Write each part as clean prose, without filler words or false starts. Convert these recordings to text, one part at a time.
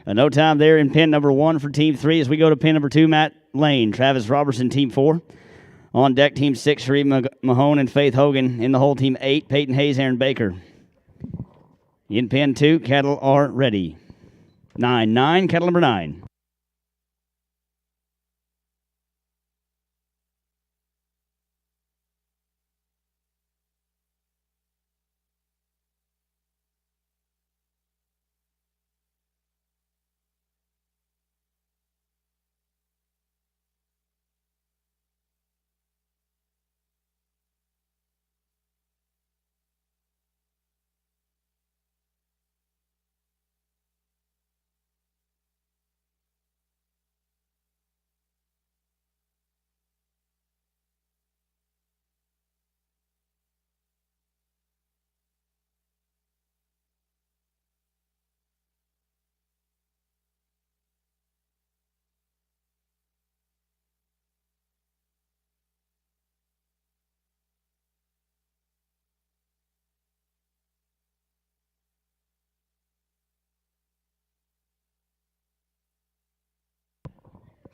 A no time there in pin number 1 for Team 3 as we go to pin number 2, Matt Lane. Travis Robertson, Team 4. On deck, Team 6, Sheree Mahone and Faith Hogan. In the hole, Team 8, Peyton Hayes, Aaron Baker. In pin 2, cattle are ready. 9, cattle number 9.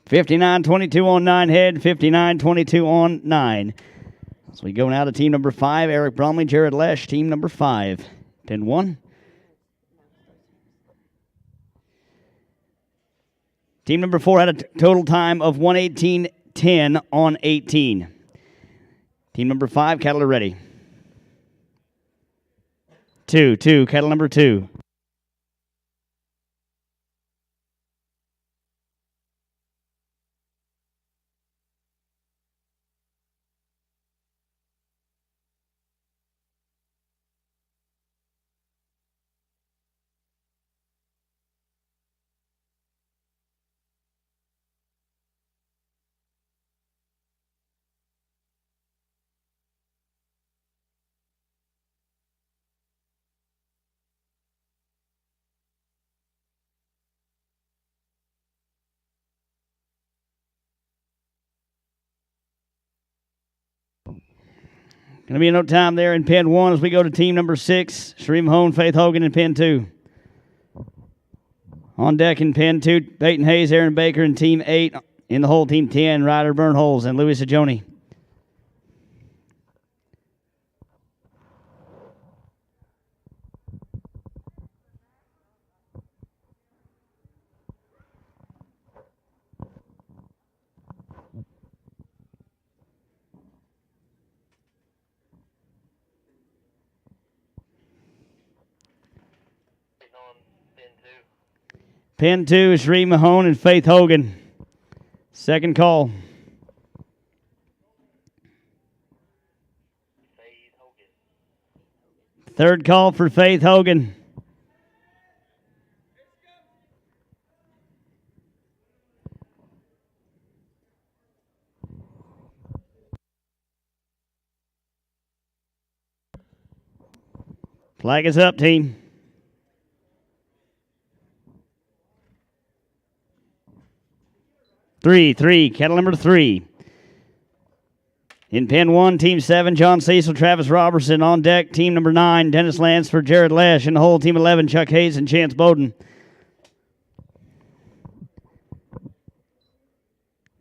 59-22 on 9 head, 59-22 on 9. So we go now to team number 5, Eric Bromley, Jared Lesh, team number 5. Pin 1. Team number 4 had a total time of 118.10 on 18. Team number 5, cattle are ready. 2, cattle number 2. Going to be no time there in pin 1 as we go to team number 6, Sheree Mahone, Faith Hogan in pin 2. On deck in pin 2, Peyton Hayes, Aaron Baker, and team 8. In the hole, team 10, Ryder Burnholes and Louis Ajoni. Pin 2 is Sheree Mahone and Faith Hogan. Second call. Third call for Faith Hogan. Flag is up, team. Three, cattle number 3. In pin 1, team 7, John Cecil, Travis Robertson. On deck, team number 9, Dennis Lansford, Jared Lesh. In the hole, team 11, Chuck Hayes and Chance Bowden.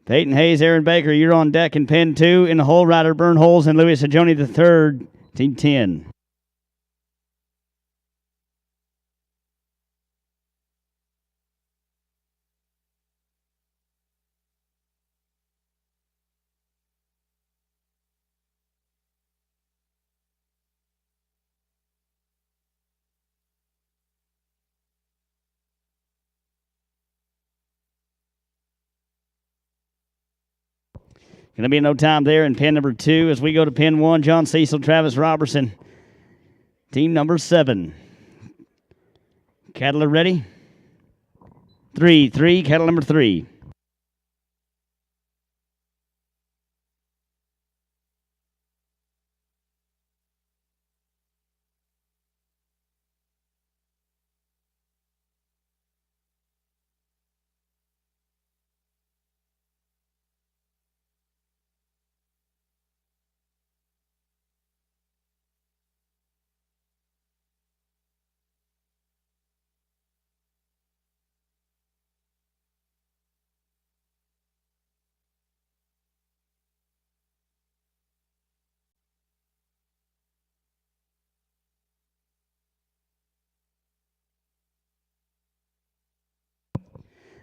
Peyton Hayes, Aaron Baker, you're on deck in pin 2. In the hole, Ryder Burnholes and Louis Ajoni III, team 10. Going to be no time there in pin number 2 as we go to pin 1, John Cecil, Travis Robertson. Team number 7. Cattle are ready. 3, cattle number 3.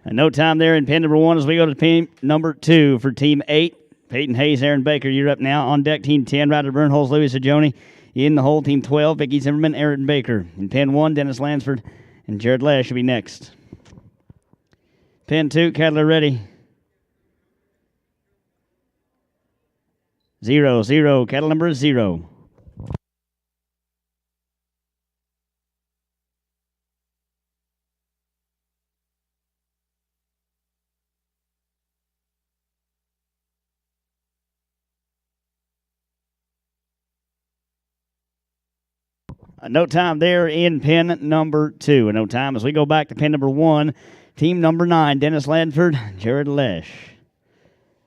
And no time there in pin number 1 as we go to pin number 2 for Team 8. Peyton Hayes, Aaron Baker, you're up now. On deck, Team 10, Ryder Burnholz, Louis Sajoni. In the hole, Team 12, Vicky Zimmerman, Aaron Baker. In pin 1, Dennis Lansford and Jared Lesh will be next. Pin 2, Cadler ready. 0-0, cattle number 0. No time there in pin number 2. And no time as we go back to pin number 1. Team number 9, Dennis Lansford, Jared Lesh.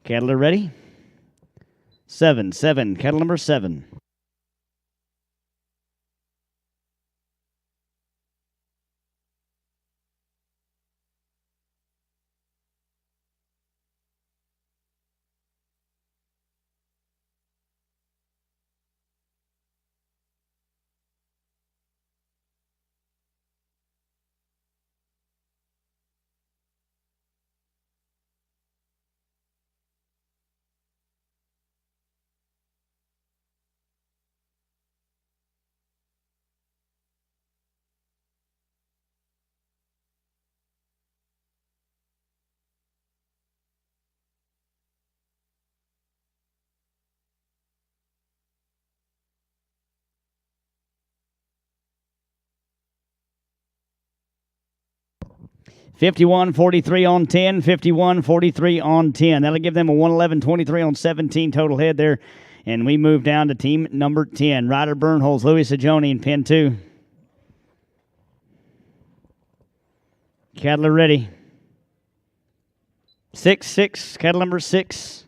Cattle are ready. 7-7, cattle number 7. $51.43 on 10, $51.43 on 10. That'll give them a $111.23 on 17 total head there. And we move down to team number 10, Ryder Burnholz, Louis Sajoni in pin 2. Cattle are ready. 6-6, cattle number 6.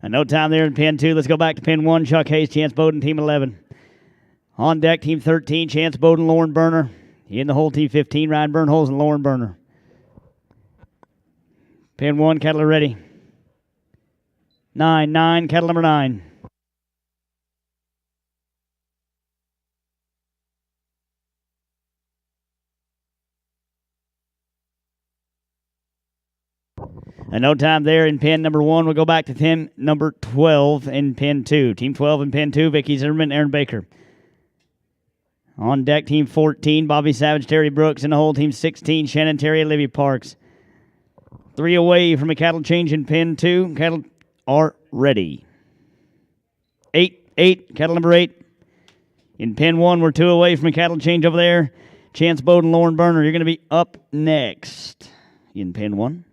And no time there in pin 2. Let's go back to pin 1. Chuck Hayes, Chance Bowden, team 11. On deck, team 13, Chance Bowden, Lauren Berner. In the hole, team 15, Ryan Burnholz and Lauren Berner. Pin 1, cattle are ready. 9-9, cattle number 9. And no time there in pin number 1. We'll go back to pin number 12 in pin 2. Team 12 in pin 2, Vicky Zimmerman, Aaron Baker. On deck, team 14, Bobby Savage, Terry Brooks. In the hole, team 16, Shannon Terry, Olivia Parks. 3 away from a cattle change in pin 2. Cattle are ready. 8, cattle number 8. In pin 1, we're 2 away from a cattle change over there. Chance Bowden, Lauren Berner, you're going to be up next in pin 1.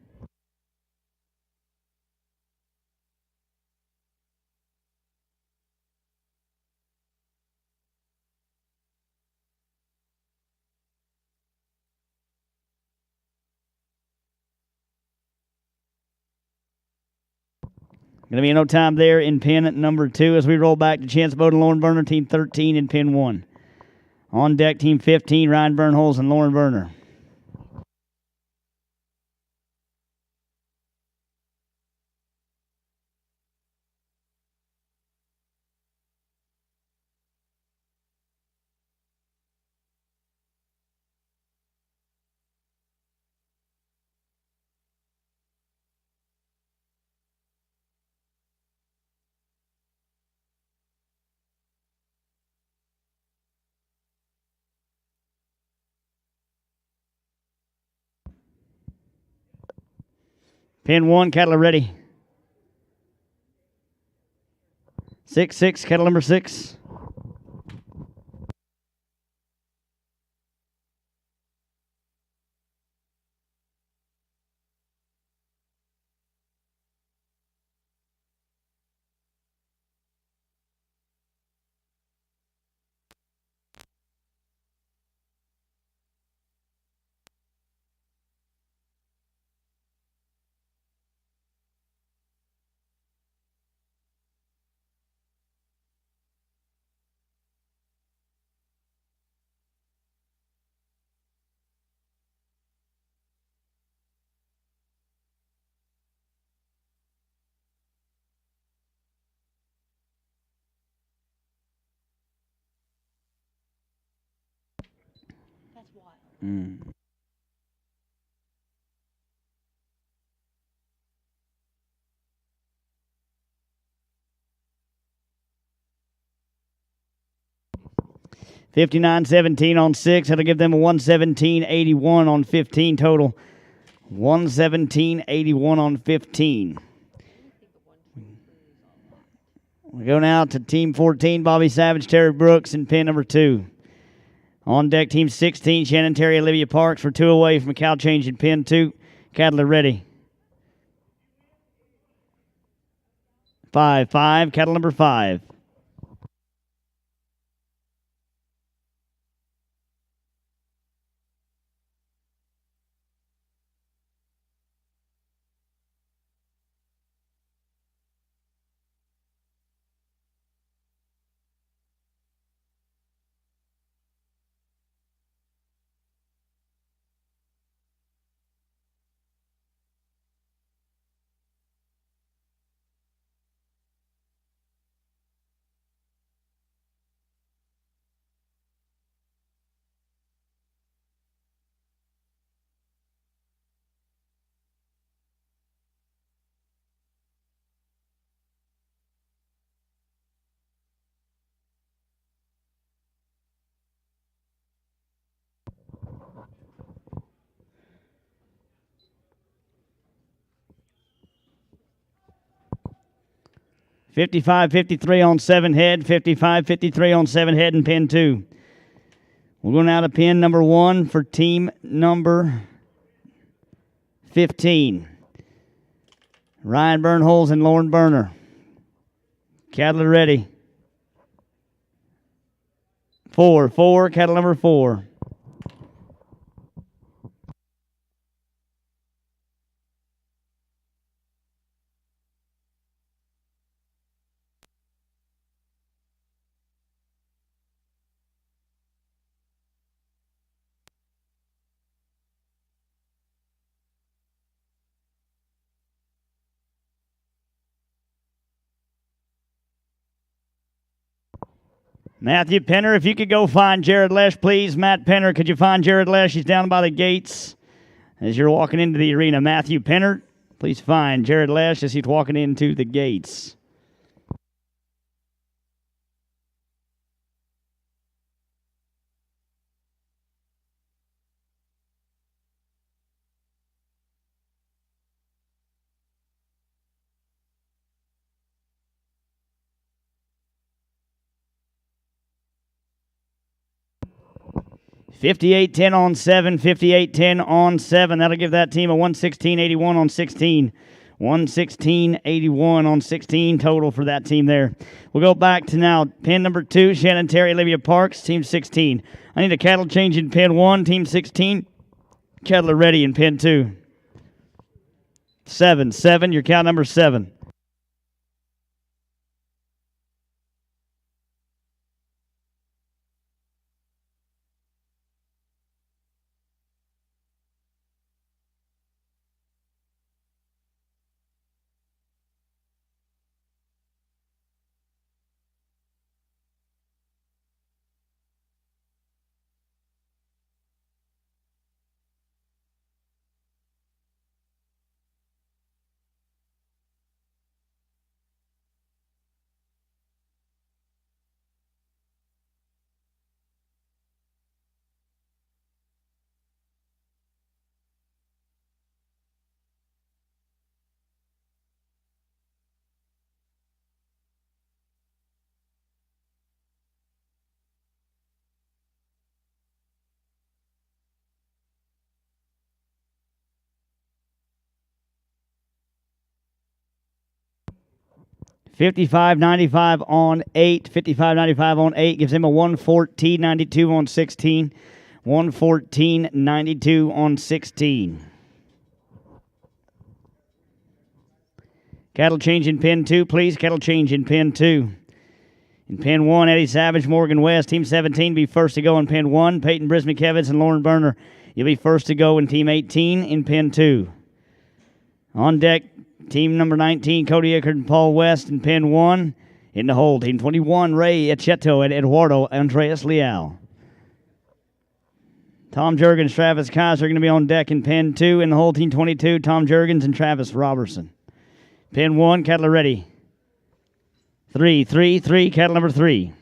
Going to be no time there in pin number 2 as we roll back to Chance Bowden, Lauren Berner, team 13 in pin 1. On deck, team 15, Ryan Burnholz and Lauren Berner. Pin 1, cattle are ready. 6-6, cattle number 6. 59-17 on 6. That'll give them a 117-81 on 15 total. 117-81 on 15. We go now to Team 14, Bobby Savage, Terry Brooks, in pin number 2. On deck, Team 16, Shannon Terry, Olivia Parks for 2 away from a cow change in pin 2. Cattle are ready. 5-5, cattle number 5. $55.53 on 7 head, $55.53 on 7 head in pin 2. We'll go now to pin number 1 for team number 15. Ryan Burnholes and Lauren Burner. Cattle are ready. 4, cattle number 4. Matthew Penner, if you could go find Jared Lesh, please. Matt Penner, could you find Jared Lesh? He's down by the gates as you're walking into the arena. Matthew Penner, please find Jared Lesh as he's walking into the gates. $58.10 on 7, $58.10 on 7. That'll give that team a 116.81 on 16. 116.81 on 16 total for that team there. We'll go back to now pin number 2, Shannon Terry, Olivia Parks, team 16. I need a cattle change in pin 1, team 16. Cattle are ready in pin 2. 7, your count number 7. $55.95 on 8. $55.95 on 8 gives him a 114.92 on 16. 114.92 on 16. Cattle change in pin 2, please. Cattle change in pin 2. In pin 1, Eddie Savage, Morgan West. Team 17 be first to go in pin 1. Peyton Brismickevitz and Lauren Burner. You'll be first to go in team 18 in pin 2. On deck, team number 19, Cody Eckert and Paul West in pin 1. In the hole, team 21, Ray Echeto and Eduardo Andreas Leal. Tom Jurgens, Travis Kaiser are going to be on deck in pin 2. In the hole, Team 22, Tom Jurgens and Travis Robertson. Pin 1, Cattle ready. 3, 3, 3, cattle number 3.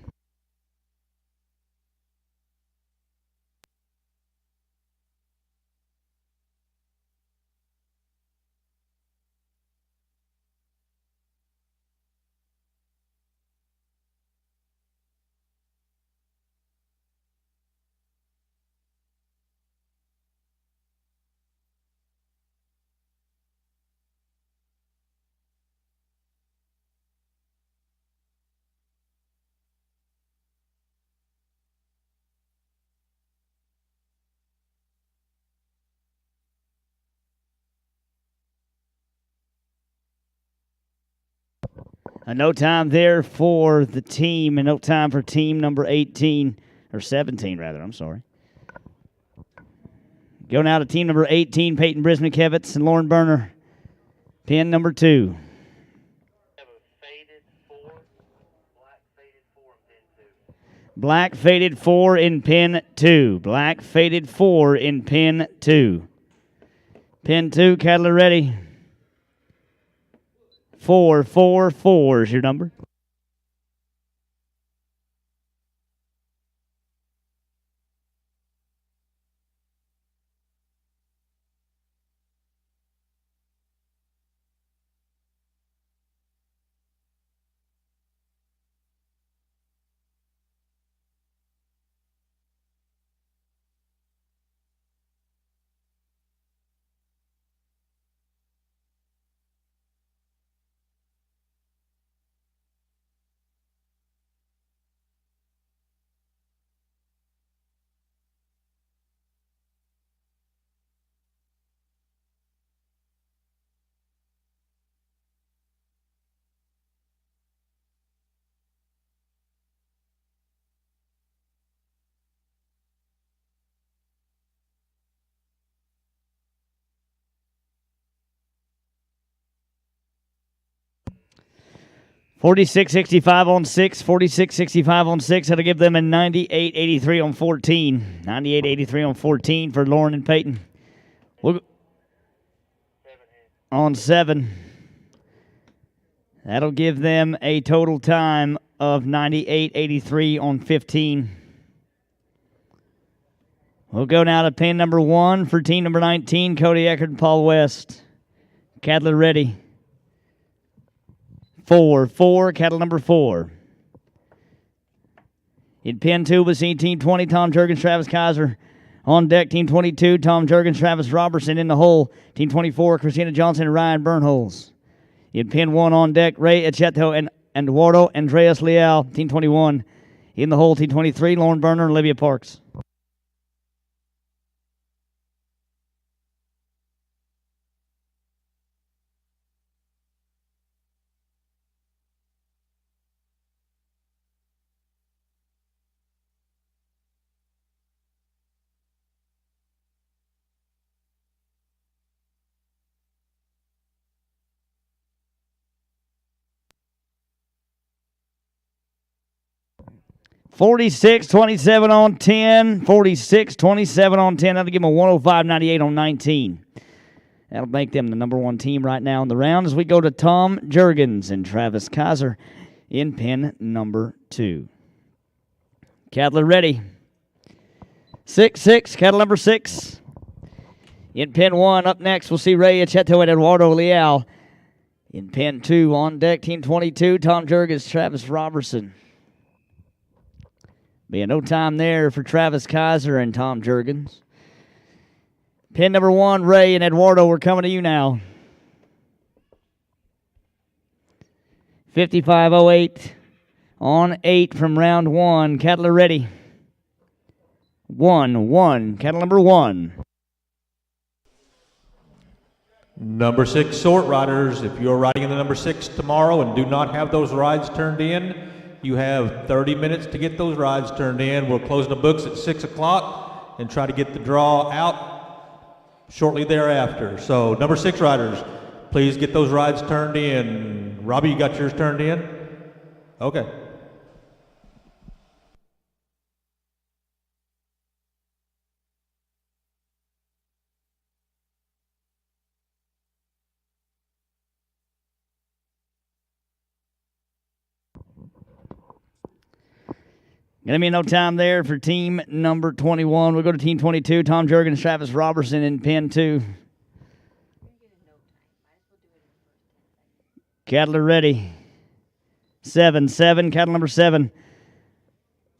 No time there for the team, and no time for team number 18, or 17, rather. I'm sorry. Go now to team number 18, Peyton Brisnickevitz and Lauren Berner. Pin number 2. Black faded 4 in pin 2. Black faded 4 in pin 2. Pin 2, cattle are ready. 4, 4, 4 is your number. $46.65 on 6, $46.65 on 6. That'll give them a $98.83 on 14. $98.83 on 14 for Lauren and Peyton. On 7. That'll give them a total time of $98.83 on 15. We'll go now to pin number 1 for team number 19, Cody Eckert and Paul West. Cattle ready. 4, 4, cattle number 4. In pin 2, we'll see team 20, Tom Jurgens, Travis Kaiser. On deck, team 22, Tom Jurgens, Travis Robertson. In the hole, team 24, Christina Johnson and Ryan Burnholes. In pin 1 on deck, Ray Echeto and Eduardo Andreas Leal, team 21. In the hole, team 23, Lauren Berner and Olivia Parks. $46.27 on 10. $46.27 on 10. That'll give them a $105.98 on 19. That'll make them the number 1 team right now in the round as we go to Tom Jurgens and Travis Kaiser in pin number 2. Cattle ready. 6, 6, cattle number 6. In pin 1, up next, we'll see Ray Echeto and Eduardo Leal. In pin 2, on deck, team 22, Tom Jurgens, Travis Robertson. Being no time there for Travis Kaiser and Tom Jurgens. Pin number 1, Ray and Eduardo, we're coming to you now. 55.08 on 8 from round 1. Cattle are ready. 1, 1, cattle number 1. Number 6 sort riders, if you're riding in the number 6 tomorrow and do not have those rides turned in, you have 30 minutes to get those rides turned in. We'll close the books at 6 o'clock and try to get the draw out shortly thereafter. So number 6 riders, please get those rides turned in. Robbie, you got yours turned in? Okay. Gonna be no time there for team number 21. We'll go to team 22. Tom Jurgens, Travis Robertson in pin 2. Cattle are ready. 7-7. Cattle number 7.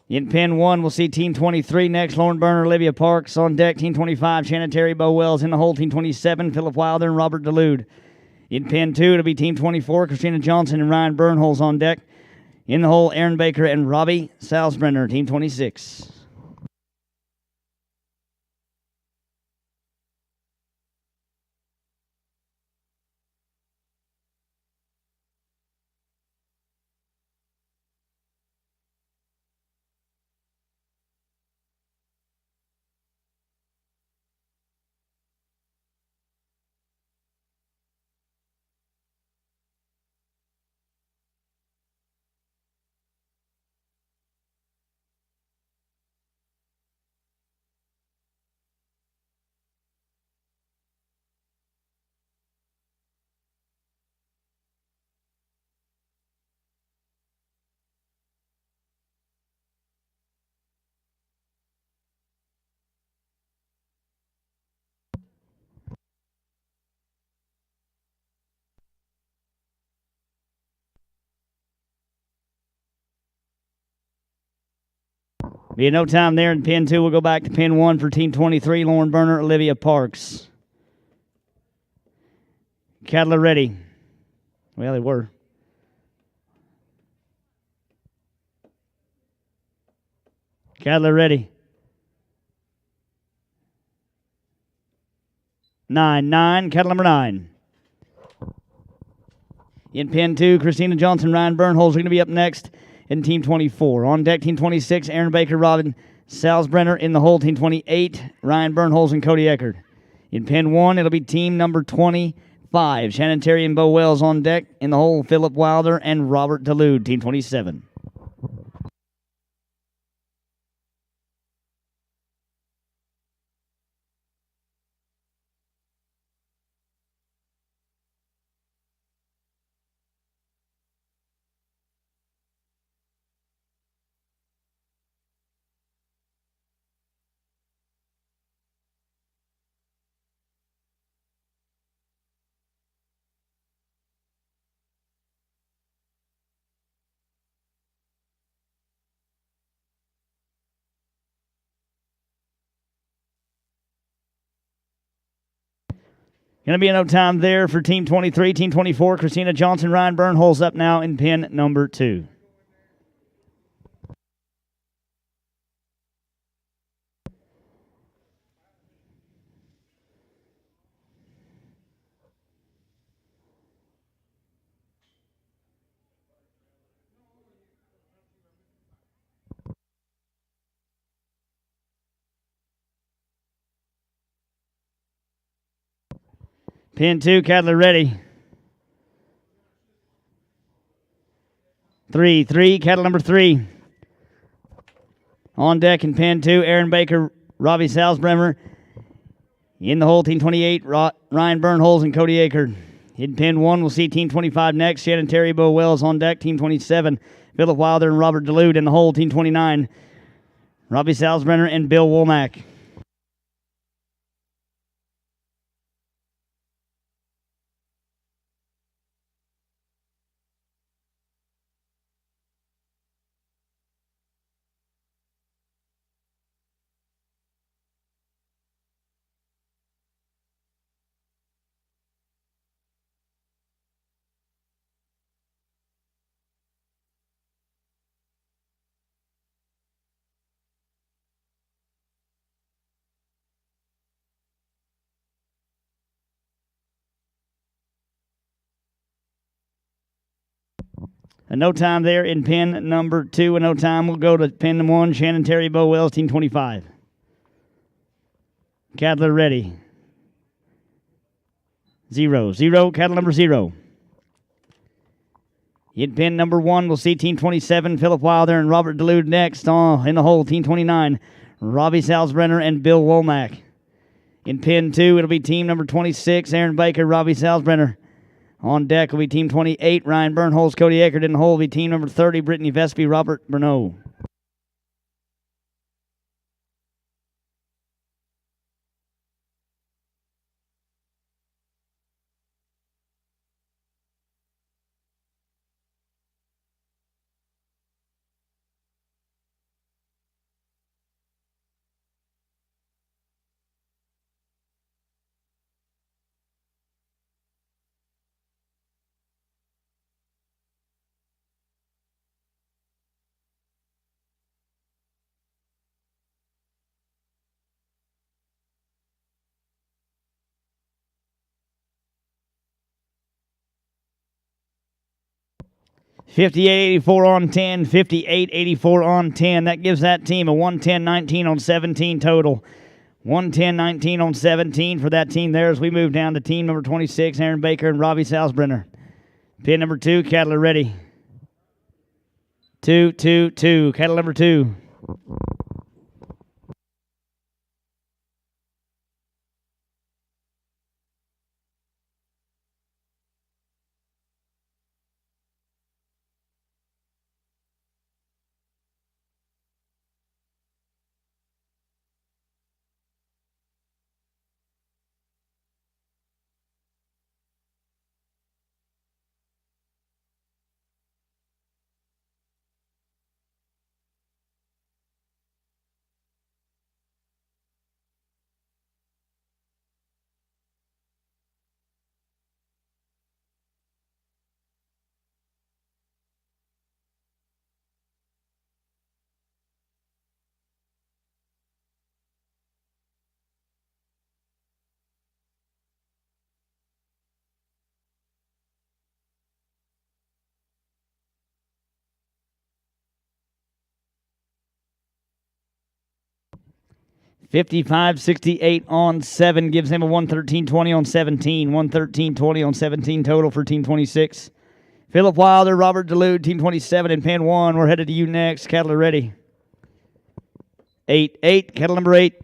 In pin 1, we'll see team 23 next. Lauren Berner, Olivia Parks on deck. Team 25, Shannon Terry, Bo Wells in the hole. Team 27, Philip Wilder and Robert DeLude. In pin 2, it'll be team 24, Christina Johnson and Ryan Bernholz on deck. In the hole, Aaron Baker and Robbie Salzbrenner, team 26. Be no time there in pin 2. We'll go back to pin 1 for team 23, Lauren Berner, Olivia Parks. Cattle are ready. Well, they were. Cattle are ready. 9-9. Cattle number 9. In pin 2, Christina Johnson, Ryan Bernholz are going to be up next in team 24. On deck, team 26, Aaron Baker, Robin Salzbrenner. In the hole, team 28, Ryan Bernholz and Cody Eckert. In pin 1, it'll be team number 25, Shannon Terry and Bo Wells on deck. In the hole, Philip Wilder and Robert DeLude, team 27. Going to be no time there for team 23. Team 24, Christina Johnson, Ryan Bernholz up now in pin number 2. Pin 2, cattle are ready. 3-3, cattle number 3. On deck in pin 2, Aaron Baker, Robbie Salzbremer. In the hole, team 28, Ryan Bernholz and Cody Aker. In pin 1, we'll see team 25 next. Shannon Terry, Bo Wells on deck. Team 27, Philip Wilder and Robert DeLude. In the hole, team 29, Robbie Salzbrenner and Bill Womack. And no time there in pin number 2. And no time, we'll go to pin 1, Shannon Terry, Bo Wells, team 25. Cattle are ready. 0-0, cattle number 0. In pin number 1, we'll see team 27, Philip Wilder and Robert DeLude next. In the hole, team 29, Robbie Salzbrenner and Bill Womack. In pin 2, it'll be team number 26, Aaron Baker, Robbie Salzbrenner. On deck will be team 28, Ryan Bernholz, Cody Eckert. In the hole will be team number 30, Brittany Vespi, Robert Bernot. 58-84 on 10, 58-84 on 10. That gives that team a 110-19 on 17 total. 110-19 on 17 for that team there as we move down to team number 26, Aaron Baker and Robbie Salzbrenner. Pin number 2, cattle are ready. 2, 2, 2. Cattle number 2. 55-68 on 7 gives him a 113-20 on 17. 113-20 on 17 total for Team 26. Philip Wilder, Robert Delude, Team 27 in Pen 1. We're headed to you next. Cattle are ready. 8, 8. Cattle number 8.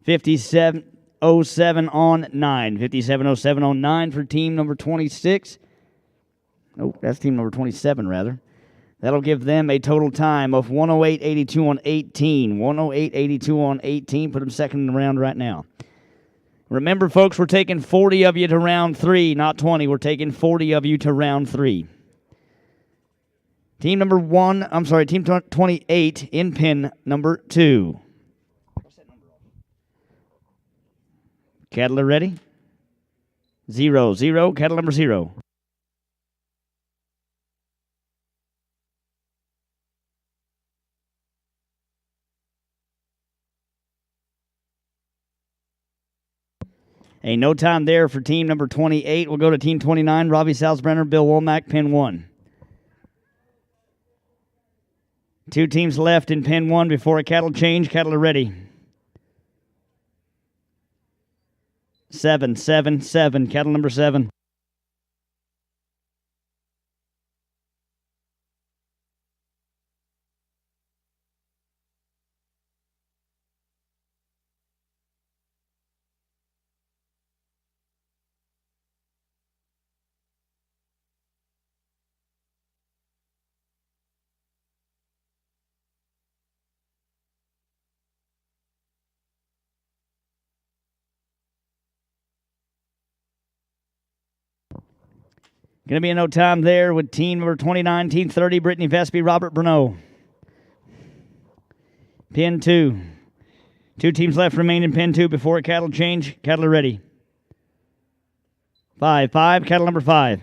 $57.07 on 9. $57.07 on 9 for team number 26. Oh, that's team number 27, rather. That'll give them a total time of 108.82 on 18. 108.82 on 18. Put them second in the round right now. Remember, folks, we're taking 40 of you to round 3, not 20. We're taking 40 of you to round 3. Team 28 in pin number 2. Cattle are ready. 0, 0. Cattle number 0. A no time there for team number 28. We'll go to team 29, Robbie Salzbrenner, Bill Womack, pin 1. 2 teams left in pin 1 before a cattle change. Cattle are ready. 7, 7, 7. Cattle number 7. Going to be a no time there with team number 29, team 30, Brittany Vespi, Robert Bruneau. Pin 2. 2 teams left remain in pin 2 before a cattle change. Cattle are ready. 5, 5. Cattle number 5.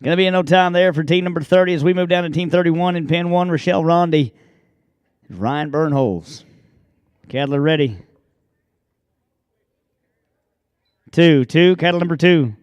Going to be no time there for team number 30 as we move down to team 31 in pin 1, Rochelle Rondy. Ryan Burnholz. Cattle ready. 2, cattle number 2.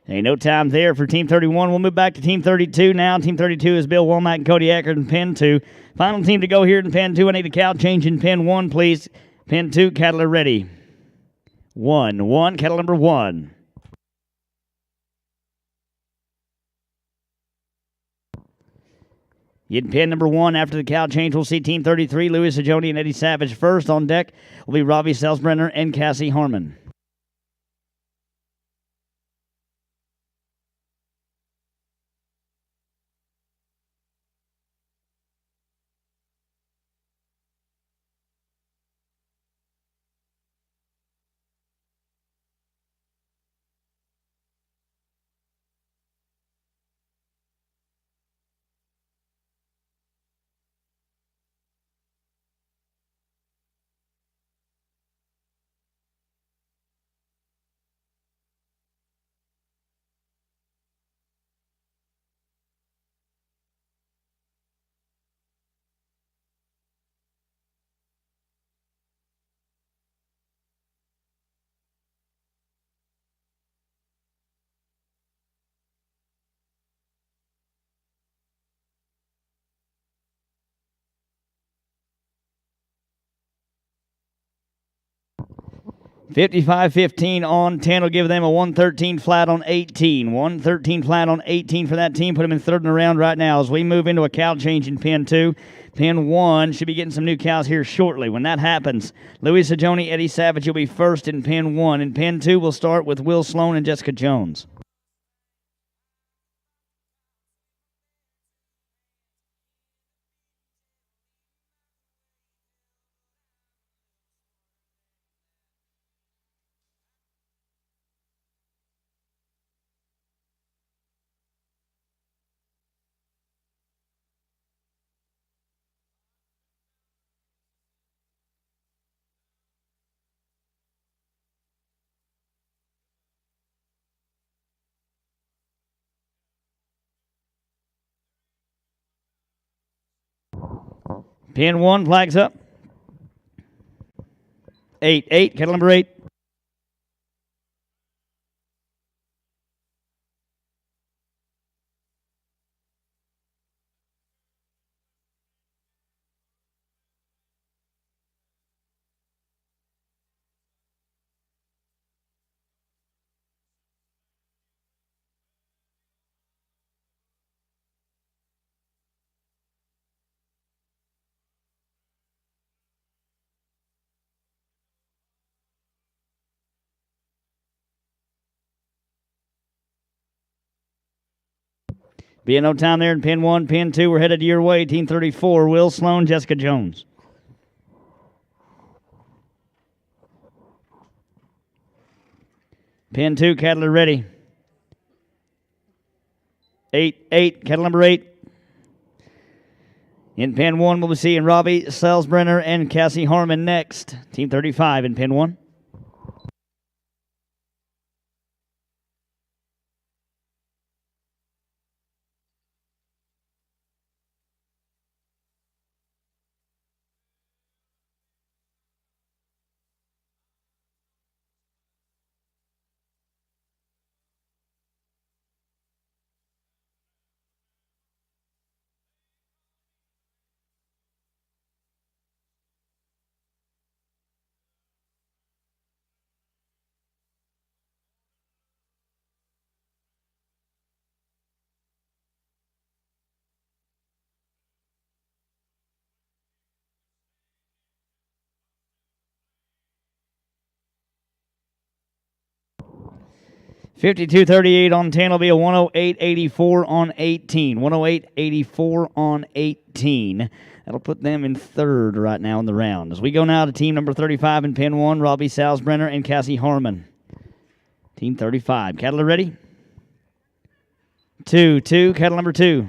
Ain't no time there for Team 31. We'll move back to Team 32 now. Team 32 is Bill Womack and Cody Eckert in Pin 2. Final team to go here in Pin 2. I need a cow change in Pin 1, please. Pin 2, cattle are ready. 1, cattle number 1. In pin number 1, after the cow change, we'll see Team 33, Louis Sajoni and Eddie Savage. First on deck will be Robbie Selsbrenner and Cassie Harmon. $55.15 on 10 will give them a 113 flat on 18. 113 flat on 18 for that team. Put them in third in the round right now as we move into a cow change in pin 2. Pin 1 should be getting some new cows here shortly. When that happens, Louis Sajoni, Eddie Savage will be first in pin 1. In pin 2, we'll start with Will Sloan and Jessica Jones. Pin 1, flags up. 8, cattle number 8. Being no time there in pin 1. Pin 2, we're headed your way. Team 34, Will Sloan, Jessica Jones. Pin 2, cattle are ready. 8, cattle number 8. In pin 1, we'll be seeing Robbie Selsbrenner and Cassie Harmon next. Team 35 in pin 1. 52-38 on 10 will be a 108-84 on 18. 108-84 on 18. That'll put them in third right now in the round. As we go now to team number 35 in Pen 1, Robbie Salzbrenner and Cassie Harmon. Team 35. Cattle are ready? 2-2. Cattle number 2.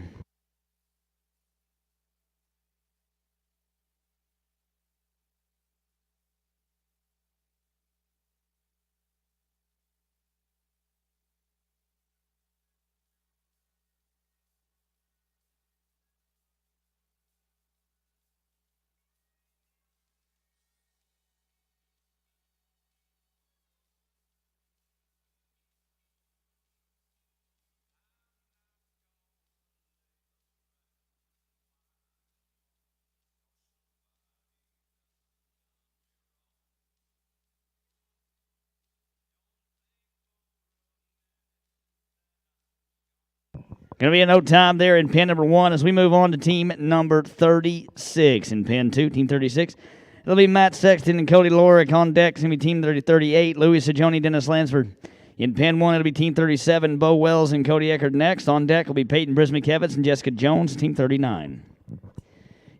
Going to be a no time there in pen number 1 as we move on to team number 36 in pen 2, team 36. It'll be Matt Sexton and Cody Lorick on deck. It's going to be team 38, Louis Sajoni, Dennis Lansford. In pen 1, it'll be team 37, Bo Wells and Cody Eckert next. On deck will be Peyton Brismickevitz and Jessica Jones, team 39.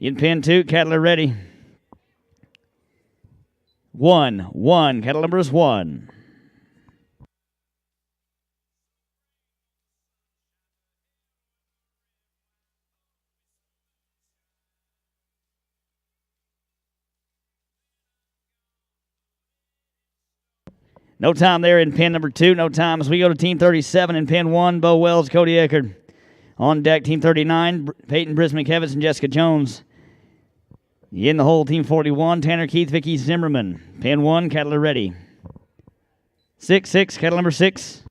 In pen 2, cattle are ready. 1. Cattle number is 1. No time there in pen number 2. No time as we go to team 37 in pen 1, Bo Wells, Cody Eckert. On deck, team 39, Peyton Brismickevitz and Jessica Jones. In the hole, team 41, Tanner Keith, Vicky Zimmerman. Pen 1, cattle are ready. 6, cattle number 6.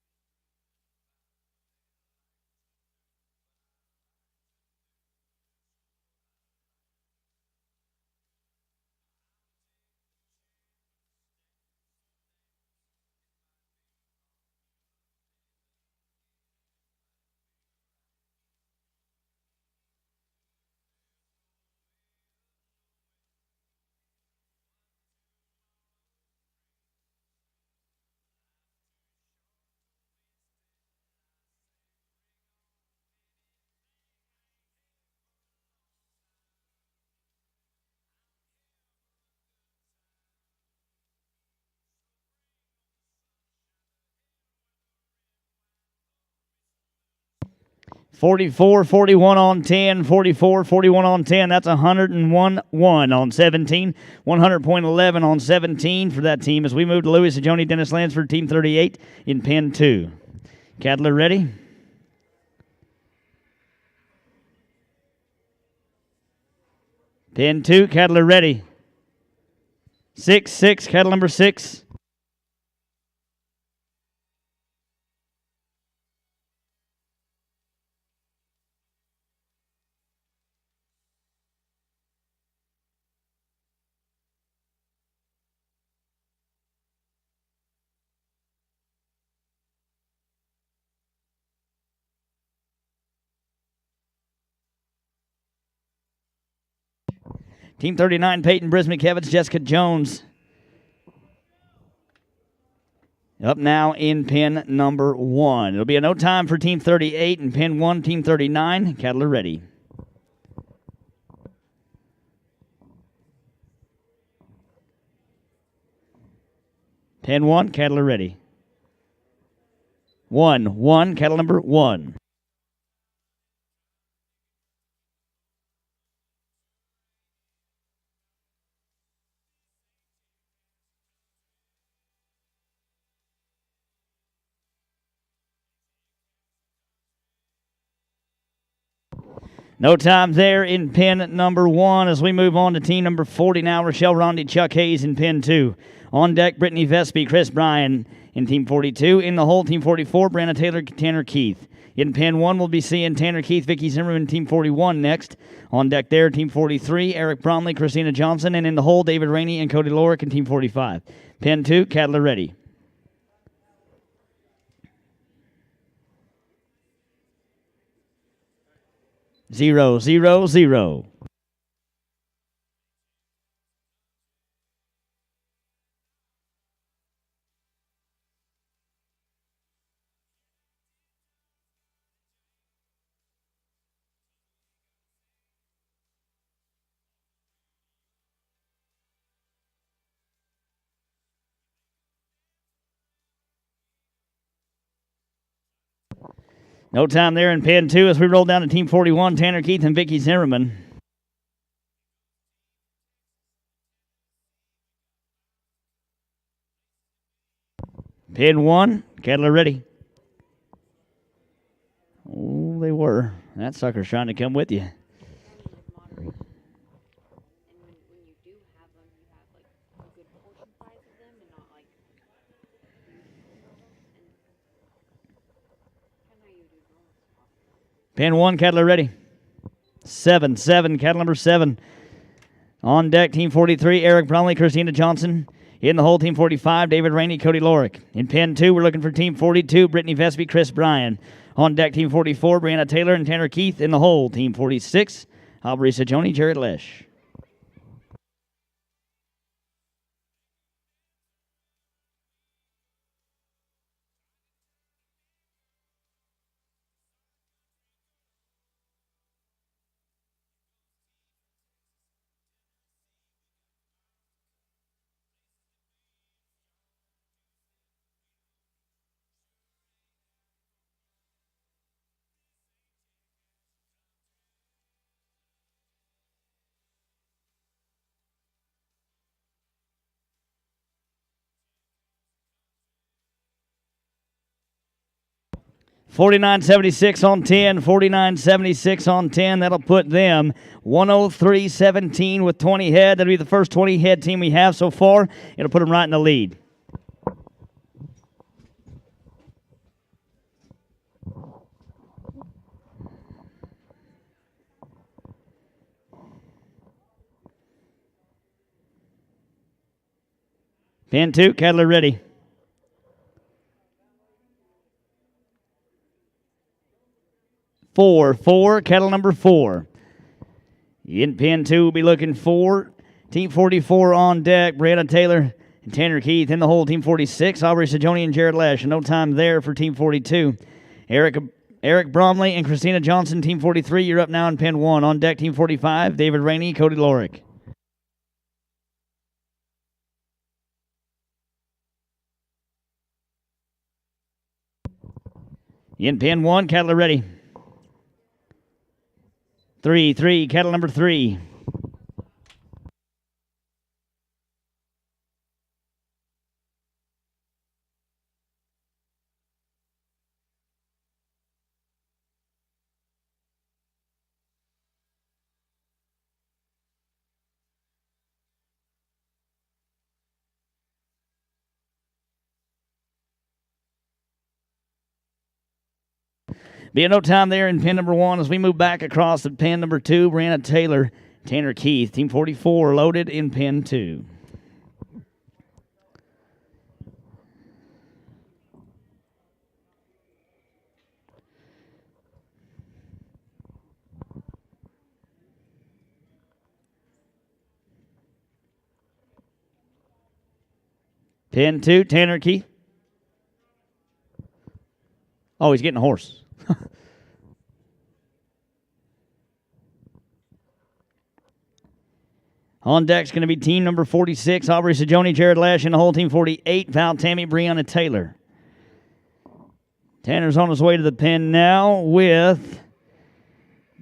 $44-41 on 10, $44-41 on 10. That's 101-1 on 17, 100.11 on 17 for that team as we move to Louis Sajoni, Dennis Lansford, team 38 in pen 2. Cattle are ready. Pen 2, cattle are ready. 6, cattle number 6. Team 39, Peyton Brismickevitz, Jessica Jones. Up now in pen number 1. It'll be a no time for team 38 and pen 1, team 39. Cattle are ready. Pen 1, cattle are ready. 1, cattle number 1. No time there in pen number 1 as we move on to team number 40 now. Rochelle Rondi, Chuck Hayes in pen 2. On deck, Brittany Vespi, Chris Bryan in team 42. In the hole, team 44, Brandon Taylor, Tanner Keith. In pen 1, we'll be seeing Tanner Keith, Vicky Zimmerman, team 41 next. On deck there, team 43, Eric Bromley, Christina Johnson. And in the hole, David Rainey and Cody Lorick in team 45. Pen 2, cattle are ready. Zero. No time there in pin 2 as we roll down to Team 41, Tanner Keith and Vicky Zimmerman. Pin 1, cattle are ready. Oh, they were. That sucker's trying to come with you. Pin 1, cattle are ready. 7, cattle number 7. On deck, Team 43, Eric Bromley, Christina Johnson. In the hole, Team 45, David Rainey, Cody Lorick. In pin 2, we're looking for Team 42, Brittany Vesby, Chris Bryan. On deck, Team 44, Brianna Taylor and Tanner Keith. In the hole, Team 46, Aubrey Sajoni, Jared Lesh. $49.76 on 10, $49.76 on 10. That'll put them 103.17 with 20 head. That'll be the first 20 head team we have so far. It'll put them right in the lead. Pin 2, cattle are ready. 4, cattle number 4. In pin 2, we'll be looking for Team 44 on deck, Brianna Taylor and Tanner Keith. In the hole, Team 46, Aubrey Sajoni and Jared Lesh. No time there for Team 42. Eric Bromley and Christina Johnson, Team 43. You're up now in pin 1. On deck, Team 45, David Rainey, Cody Lorick. In pin 1, cattle are ready. 3, cattle number 3. Be no time there in pin number 1 as we move back across to pin number 2, Brianna Taylor, Tanner Keith. Team 44 loaded in pin 2. Pin 2, Tanner Keith. Oh, he's getting a horse. On deck's going to be team number 46, Aubrey Sajoni, Jared Lash, and the whole team 48, Val Tammy, Brianna Taylor. Tanner's on his way to the pen now with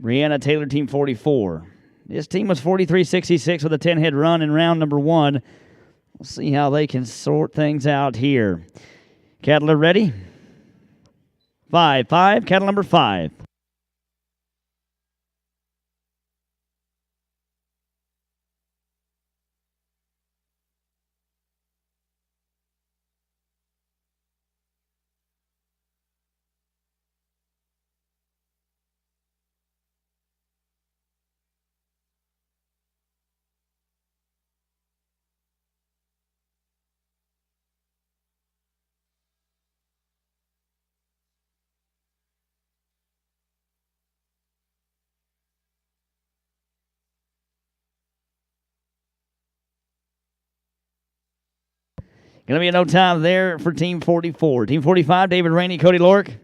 Brianna Taylor, team 44. This team was 43-66 with a 10-head run in round number 1. We'll see how they can sort things out here. Cattle are ready. 5, cattle number 5. Going to be a no time there for Team 44. Team 45, David Rainey, Cody Lorick.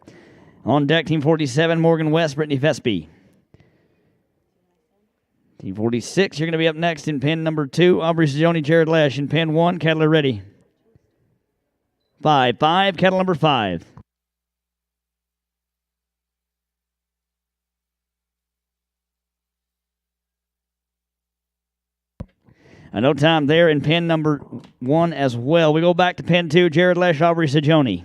On deck, Team 47, Morgan West, Brittany Vesby. Team 46, you're going to be up next in pin number 2, Aubrey Sajoni, Jared Lesh. In pin 1, cattle are ready. 5, cattle number 5. No time there in pen number 1 as well. We go back to pen 2, Jared Lesh, Aubrey Sajoni.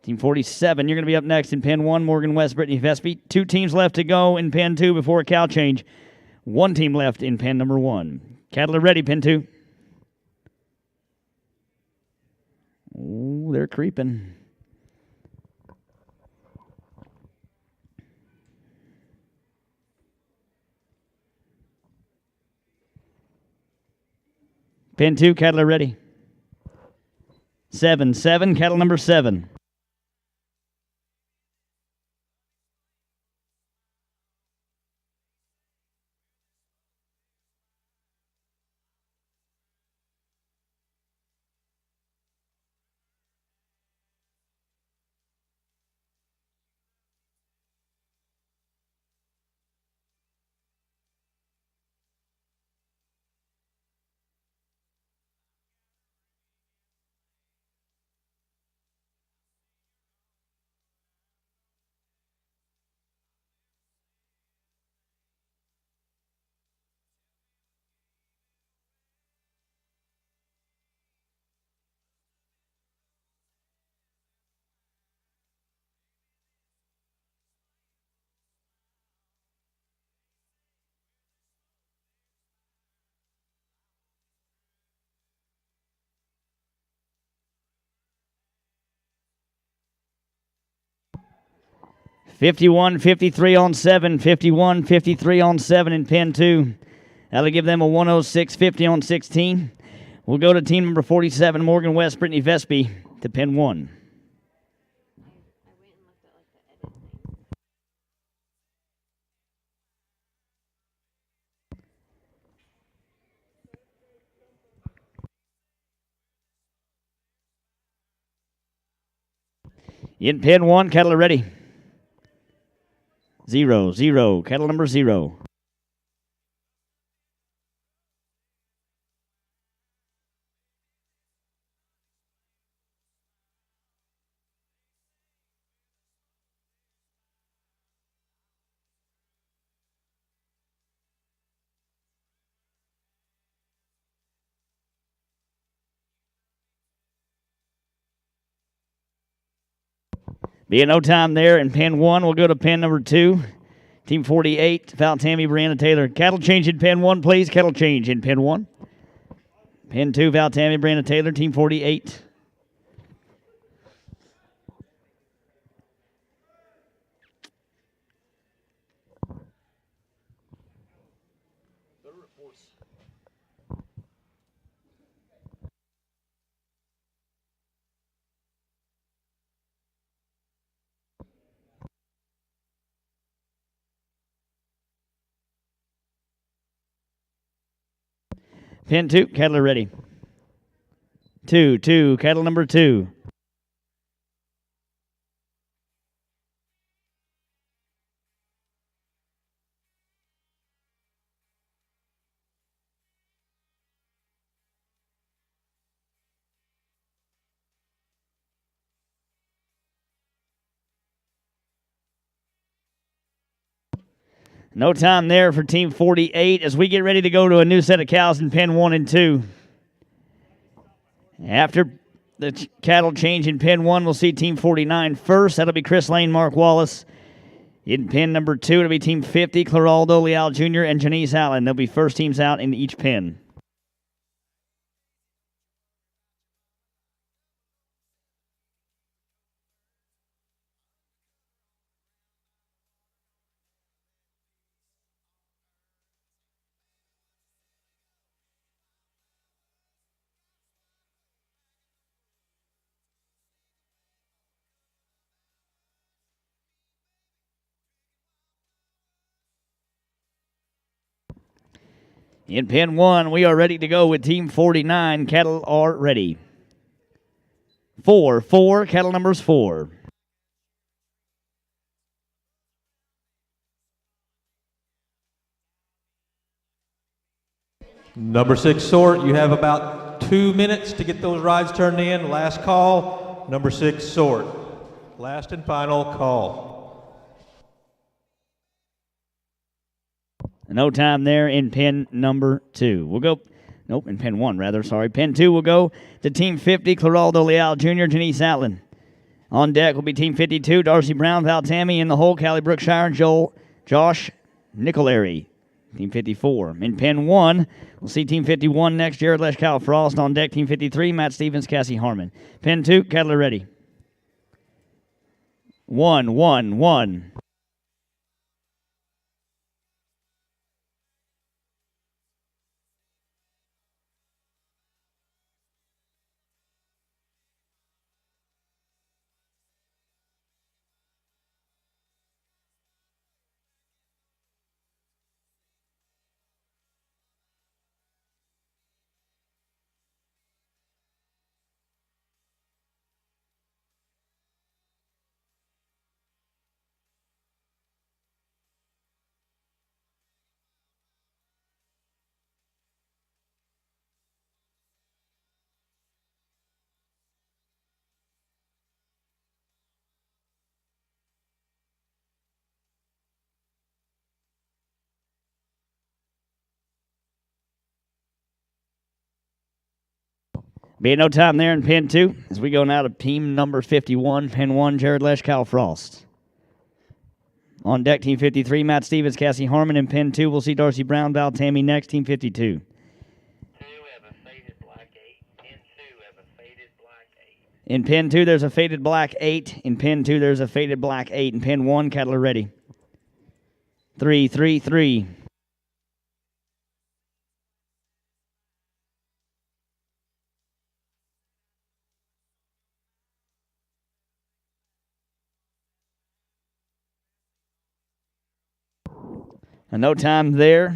Team 47, you're going to be up next in pen 1, Morgan West, Brittany Vespi. 2 teams left to go in pen 2 before a cow change. 1 team left in pen number 1. Cattle are ready, pen 2. Oh, they're creeping. Pen 2, cattle are ready. 7, cattle number 7. $51.53 on 7. $51.53 on 7 in pen 2. That'll give them a 106.50 on 16. We'll go to team number 47, Morgan West, Brittany Vespi, to pen 1. In pen 1, cattle are ready. 0, cattle number 0. Being no time there in pen 1, we'll go to pen number 2. Team 48, Val Tammy, Brianna Taylor. Cattle change in pen 1, please. Cattle change in pen 1. Pen 2, Val Tammy, Brianna Taylor, Team 48. Pen 2, cattle are ready. 2, cattle number 2. No time there for Team 48 as we get ready to go to a new set of cows in pen 1 and 2. After the cattle change in pen 1, we'll see Team 49 first. That'll be Chris Lane, Mark Wallace. In pen number 2, it'll be Team 50, Claraldo Leal Jr. and Janice Allen. They'll be first teams out in each pen. In pen 1, we are ready to go with Team 49. Cattle are ready. 4, cattle numbers 4. Number 6 sort, you have about 2 minutes to get those rides turned in. Last call, number 6 sort. Last and final call. No time there in pin number 2. We'll go, nope, in pin 1 rather, sorry. Pin 2 will go to Team 50, Claraldo Leal Jr., Janice Allen. On deck will be Team 52, Darcy Brown, Val Tammy. In the hole, Callie Brookshire, Josh Nicolary. Team 54. In pin 1, we'll see Team 51 next, Jared Lesh, Kyle Frost. On deck, Team 53, Matt Stevens, Cassie Harmon. Pin 2, Kettler ready. 1, 1, 1. Be no time there in pin 2 as we go now to team number 51, pin 1, Jared Lesh, Kyle Frost. On deck, Team 53, Matt Stevens, Cassie Harmon. In pin 2, we'll see Darcy Brown, Val Tammy next, Team 52. In pin 2, there's a faded black 8. In pin 2, there's a faded black 8. In pin 1, Kettler ready. 3, 3, 3. And no time there.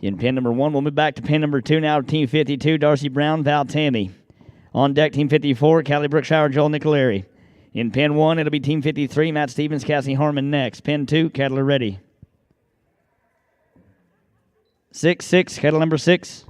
In pin number 1, we'll move back to pin number 2 now. Team 52, Darcy Brown, Val Tammy. On deck, Team 54, Callie Brookshire, Joel Nicolary. In pin 1, it'll be Team 53, Matt Stevens, Cassie Harmon next. Pin 2, Kettler ready. 6, 6, Kettle number 6.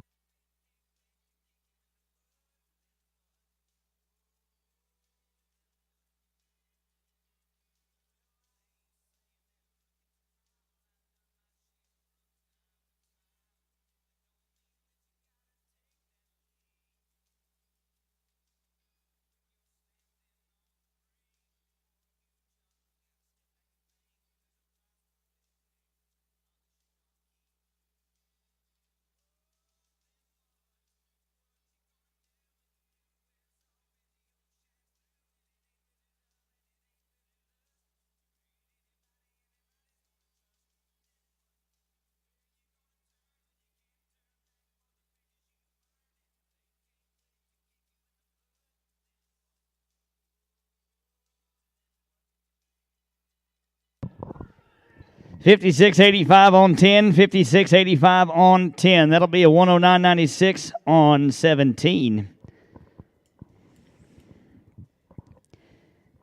$56.85 on 10, $56.85 on 10. That'll be a 109.96 on 17.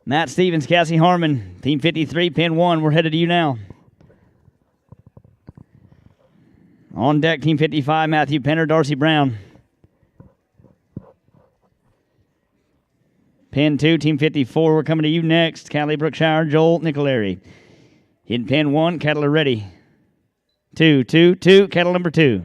Matt Stevens, Cassie Harmon, Team 53, pin 1. We're headed to you now. On deck, Team 55, Matthew Penner, Darcy Brown. Pin 2, Team 54. We're coming to you next. Callie Brookshire, Joel Nicolary. In pin 1, Kettler ready. 2, 2, 2, Kettle number 2.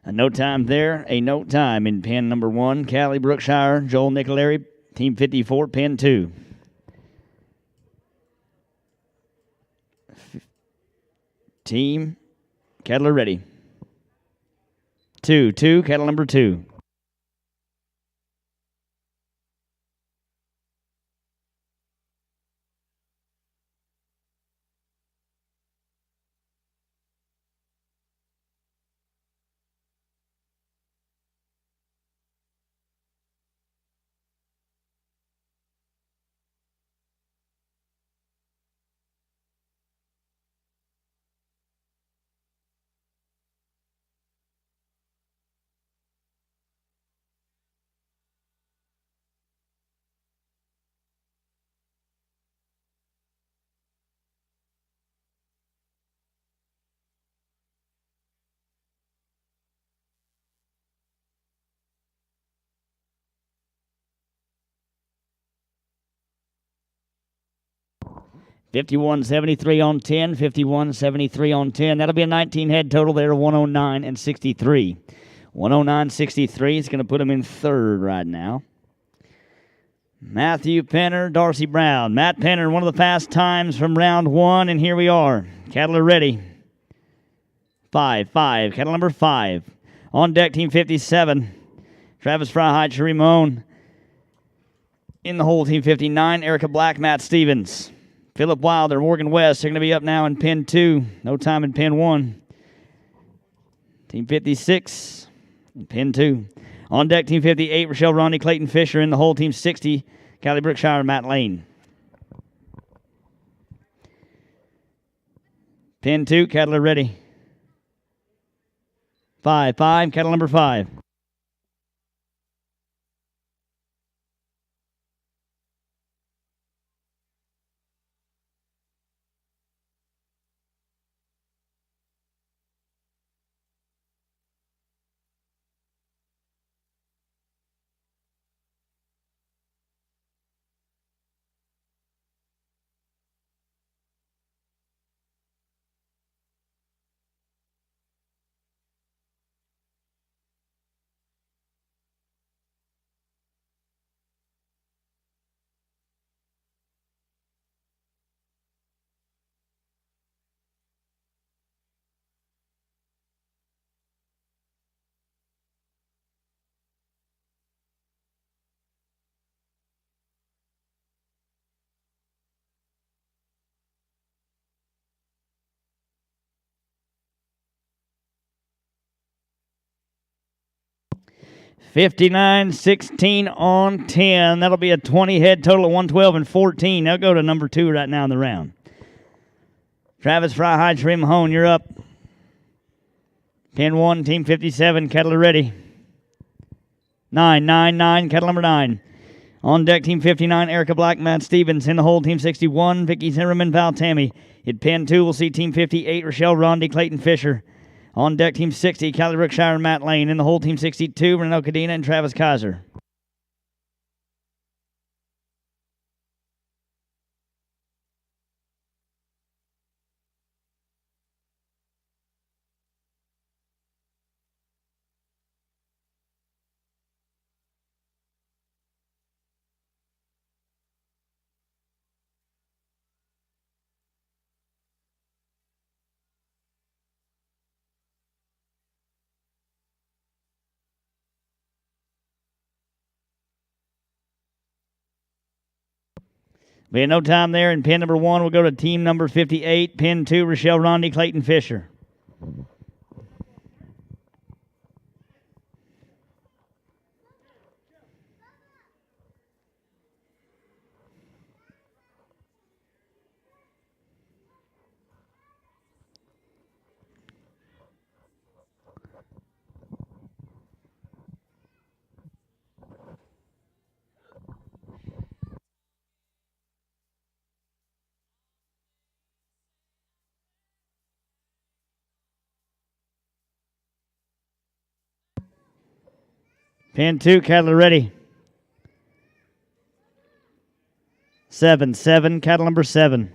A no time there, a no time in pin number 1, Callie Brookshire, Joel Nicolary, Team 54, pin 2. Team Kettler ready. 2, 2, Kettle number 2. 51-73 on 10, 51-73 on 10. That'll be a 19 head total there, 109 and 63. 109-63 is going to put them in third right now. Matthew Penner, Darcy Brown. Matt Penner, one of the fast times from round one, and here we are. Cattle are ready. 5, cattle number 5. On deck, team 57. Travis Fryhide, Sheree Mahone. In the hole, team 59, Erica Black, Matt Stevens. Philip Wilder, Morgan West, they're going to be up now in pin 2. No time in pin 1. Team 56 in pin 2. On deck, team 58, Rochelle Ronnie, Clayton Fisher. In the hole, team 60, Callie Brookshire, Matt Lane. Pin 2, cattle are ready. 5, cattle number 5. $59.16 on 10. That'll be a 20 head total of 112 and 14. They'll go to number 2 right now in the round. Travis Fryhide, Sheree Mahone, you're up. Pin 1, team 57, cattle are ready. 9, cattle number 9. On deck, team 59, Erica Black, Matt Stevens. In the hole, team 61, Vicky Zimmerman, Val Tammy. In pin 2, we'll see team 58, Rochelle Rondi, Clayton Fisher. On deck, team 60, Callie Brookshire and Matt Lane. In the hole, team 62, Renault Cadena and Travis Kaiser. Be no time there. In pin number 1, we'll go to team number 58. Pin 2, Rochelle Rondi, Clayton Fisher. Pin 2, cattle are ready. 7, cattle number 7.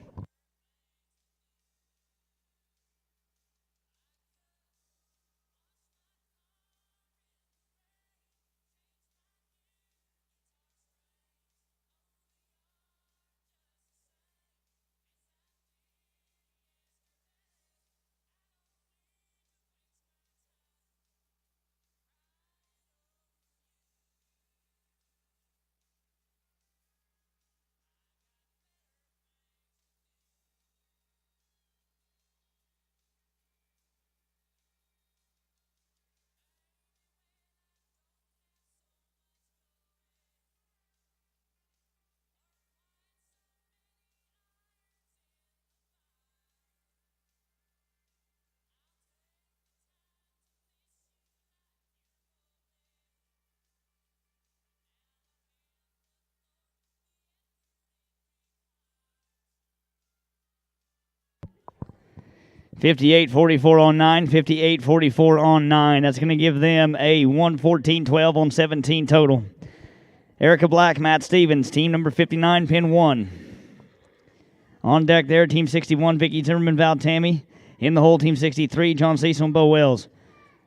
$58.44 on 9, $58.44 on 9. That's going to give them a 114.12 on 17 total. Erica Black, Matt Stevens, team number 59, pin 1. On deck there, Team 61, Vicky Zimmerman, Val Tammy. In the hole, Team 63, John Cecil and Bo Wells.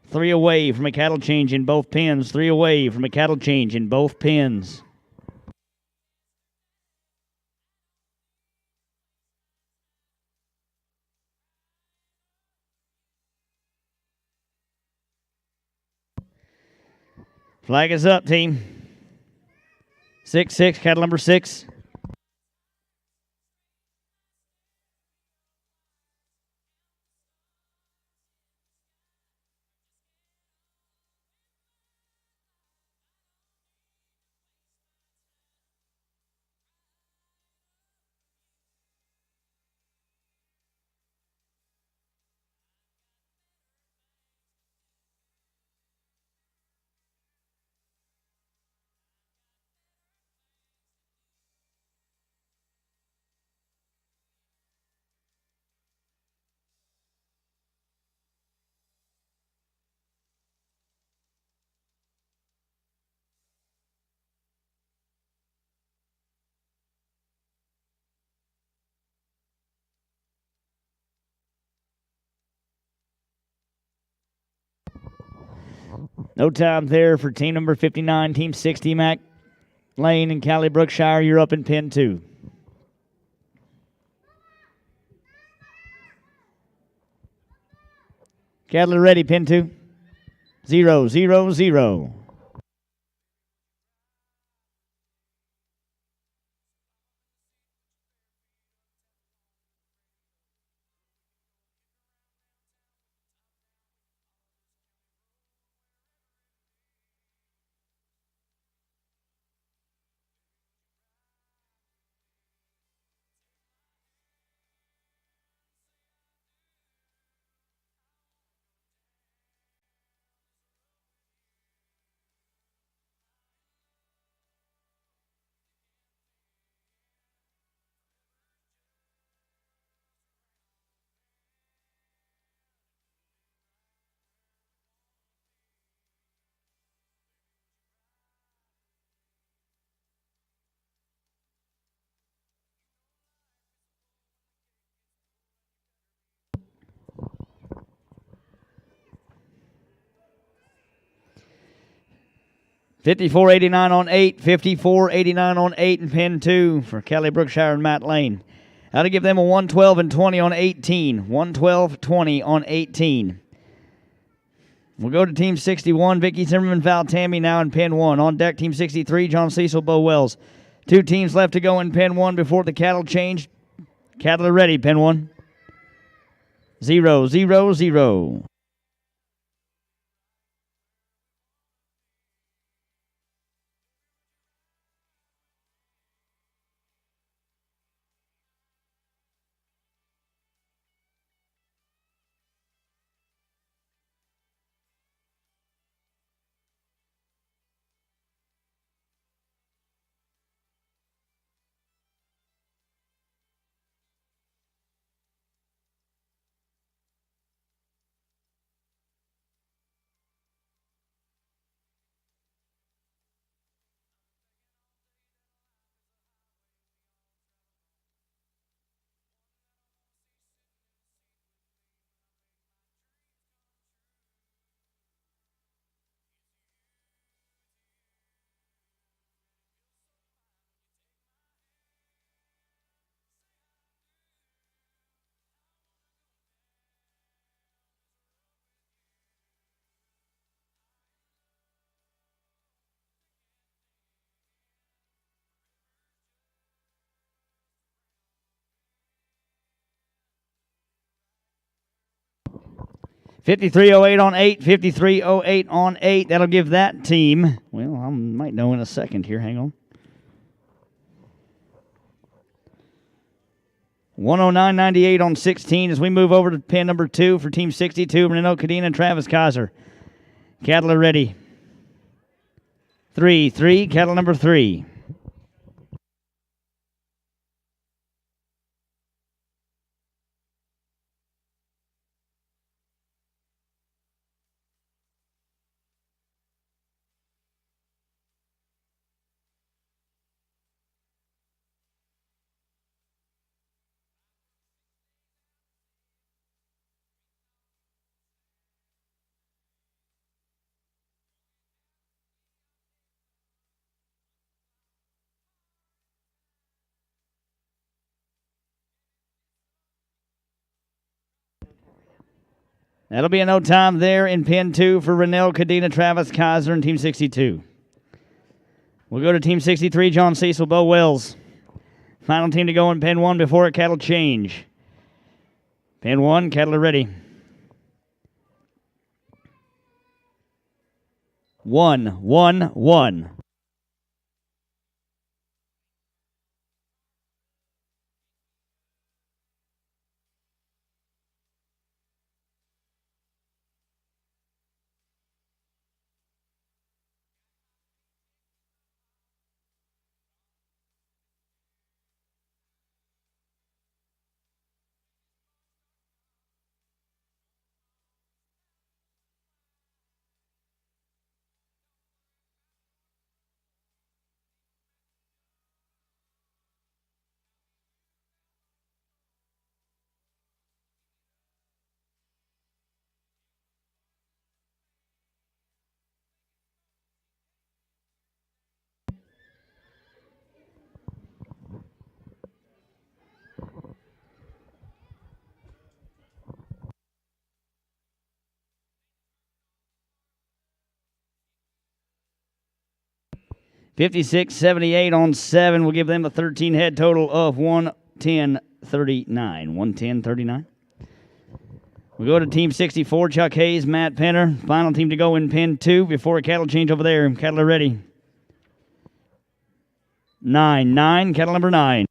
3 away from a cattle change in both pins. 3 away from a cattle change in both pins. Flag is up, team. 6-6, cattle number 6. No time there for team number 59, Team 60, Mac Lane and Callie Brookshire. You're up in pin 2. Cattle are ready, pin 2. 0-0-0. $54.89 on 8, $54.89 on 8 and pin 2 for Kelly Brookshire and Matt Lane. How to give them a 112 and 20 on 18. 112-20 on 18. We'll go to Team 61, Vicky Zimmerman, Val Tammy now in pin 1. On deck, Team 63, John Cecil, Bo Wells. 2 teams left to go in pin 1 before the cattle change. Cattle are ready, pin 1. 0-0-0. $53.08 on 8, $53.08 on 8. That'll give that team, well, I might know in a second here. Hang on. $109.98 on 16 as we move over to pin number 2 for Team 62, Renault Cadena and Travis Kaiser. Cattle are ready. 3-3, cattle number 3. That'll be a no time there in pin 2 for Rennell, Cadena, Travis, Kaiser, and Team 62. We'll go to Team 63, John Cecil, Bo Wells. Final team to go in pin 1 before a cattle change. Pin 1, cattle are ready. 1, 1, 1. $56.78 on 7. We'll give them a 13 head total of $110.39. $110.39. We go to Team 64, Chuck Hayes, Matt Penner. Final team to go in pin 2 before a cattle change over there. Cattle are ready. 9, 9, cattle number 9.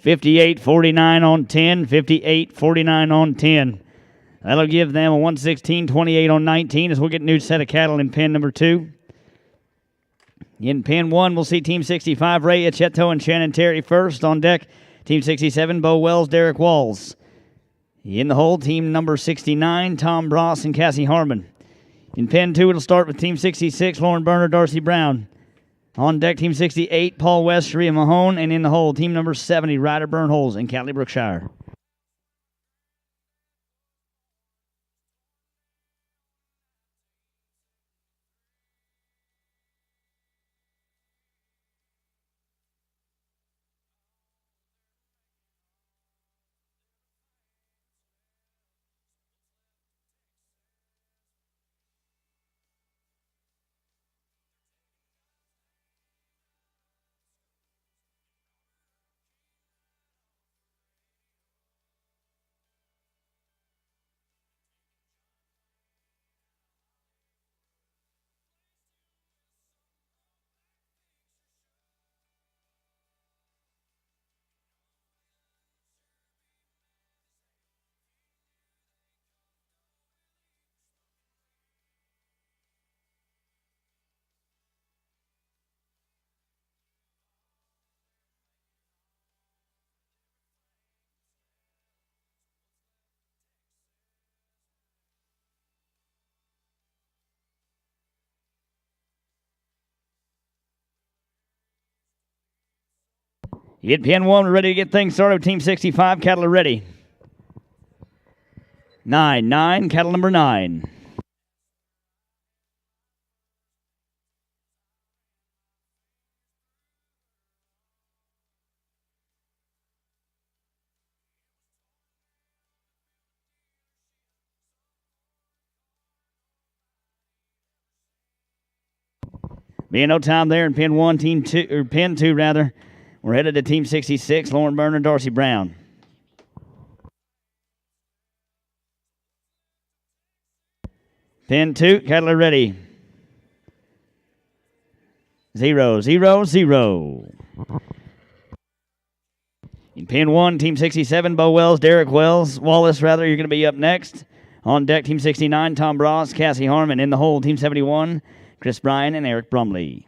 $58.49 on 10. $58.49 on 10. That'll give them a 116.28 on 19 as we'll get a new set of cattle in pin number 2. In pin 1, we'll see Team 65, Ray Echeto and Shannon Terry first. On deck, Team 67, Bo Wells, Derek Walls. In the hole, Team number 69, Tom Bross and Cassie Harmon. In pin 2, it'll start with Team 66, Lauren Berner, Darcy Brown. On deck, Team 68, Paul West, Sharia Mahone. And in the hole, Team number 70, Ryder Burnholes and Catley Brookshire. Hit pin 1, we're ready to get things started with Team 65. Cattle are ready. 9, 9, cattle number 9. Being no time there in pin 1, team 2, or pin 2 rather. We're headed to Team 66, Lauren Berner, Darcy Brown. Pin 2, Kettler ready. 0, 0, 0. In pin 1, Team 67, Bo Wallace, you're going to be up next. On deck, Team 69, Tom Bross, Cassie Harmon. In the hole, Team 71, Chris Bryan and Eric Brumley.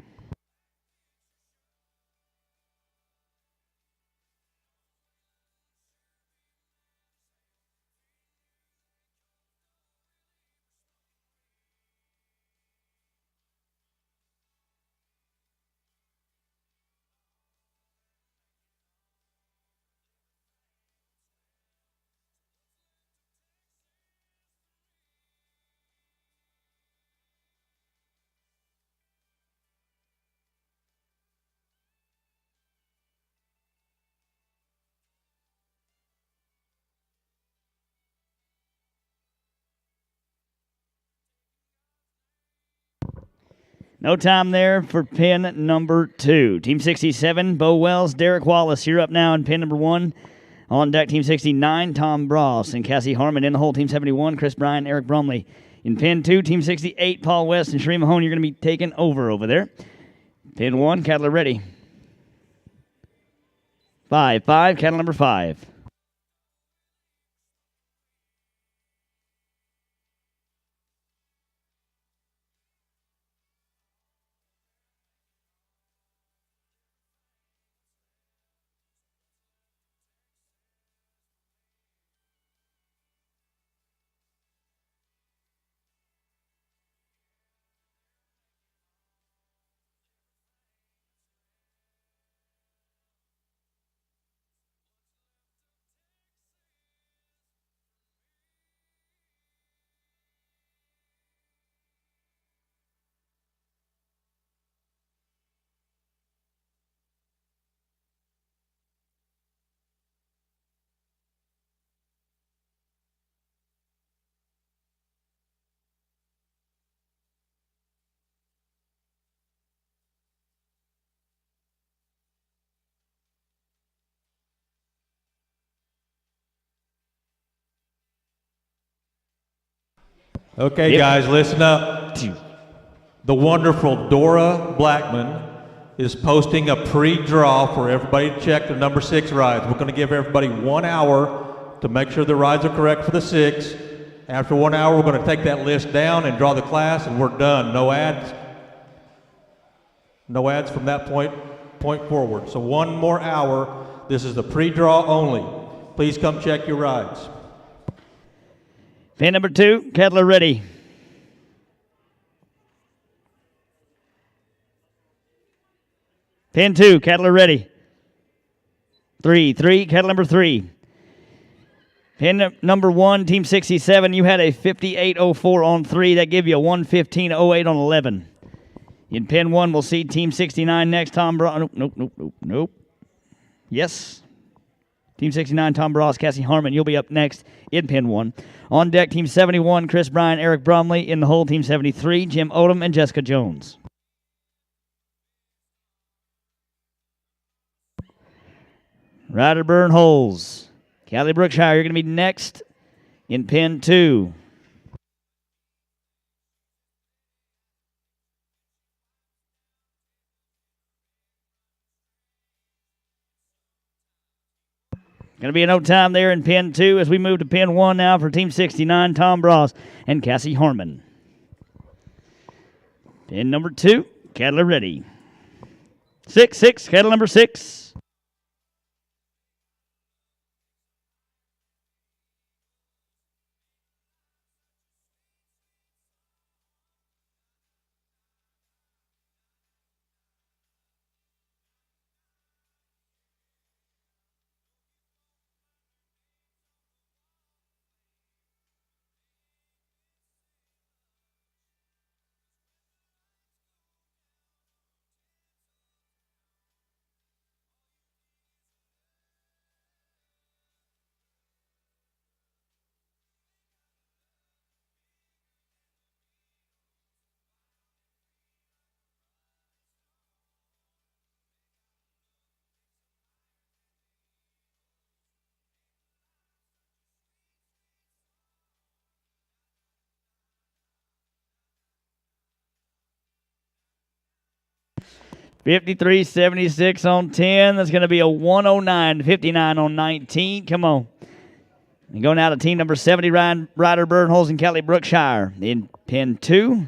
No time there for pin number 2. Team 67, Bo Wells, Derek Wallace. You're up now in pin number 1. On deck, Team 69, Tom Bross and Cassie Harmon. In the hole, Team 71, Chris Bryan, Eric Brumley. In pin 2, Team 68, Paul West and Sheree Mahone. You're going to be taking over there. Pin 1, Kettler ready. 5, 5, Kettler number 5. Okay, guys, listen up. The wonderful Dora Blackman is posting a pre-draw for everybody to check the number 6 rides. We're going to give everybody 1 hour to make sure the rides are correct for the 6. After 1 hour, we're going to take that list down and draw the class, and we're done. No ads. No ads from that point forward. So 1 more hour. This is the pre-draw only. Please come check your rides. Pin number 2, Kettler ready. Pin 2, Kettler ready. 3, 3, Kettler number 3. Pin number 1, Team 67, you had a 58.04 on 3. That gave you a 115.08 on 11. In pin 1, we'll see Team 69 next. Nope. Yes. Team 69, Tom Bross, Cassie Harmon. You'll be up next in pin 1. On deck, Team 71, Chris Bryan, Eric Brumley. In the hole, Team 73, Jim Odom and Jessica Jones. Ryder Burn holes. Callie Brookshire, you're going to be next in pin 2. Going to be no time there in pin 2 as we move to pin 1 now for Team 69, Tom Bross and Cassie Harmon. Pin number 2, Kettler ready. 6, 6, Kettler number 6. 53-76 on 10. That's going to be a 109-59 on 19. Come on. And go now to team number 70, Ryan Ryder, Burnholz, and Kelly Brookshire. In pin 2,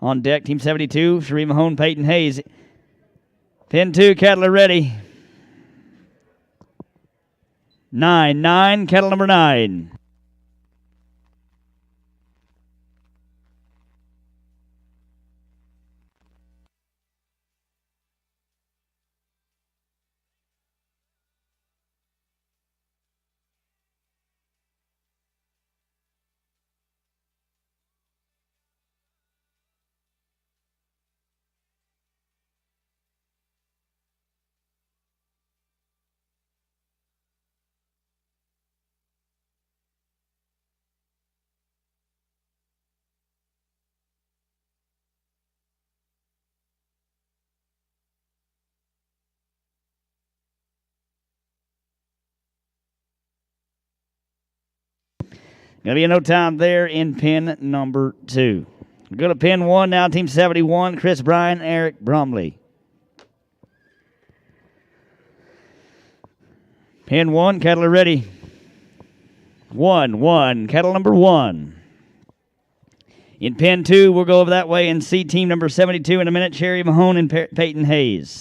on deck, team 72, Sheree Mahone, Peyton Hayes. Pin 2, cattle are ready. 9-9, cattle number 9. Going to be no time there in pin number 2. We'll go to pin 1 now, team 71, Chris Bryan, Eric Bromley. Pin 1, cattle are ready. 1, cattle number 1. In pin 2, we'll go over that way and see team number 72 in a minute, Sherry Mahone and Peyton Hayes.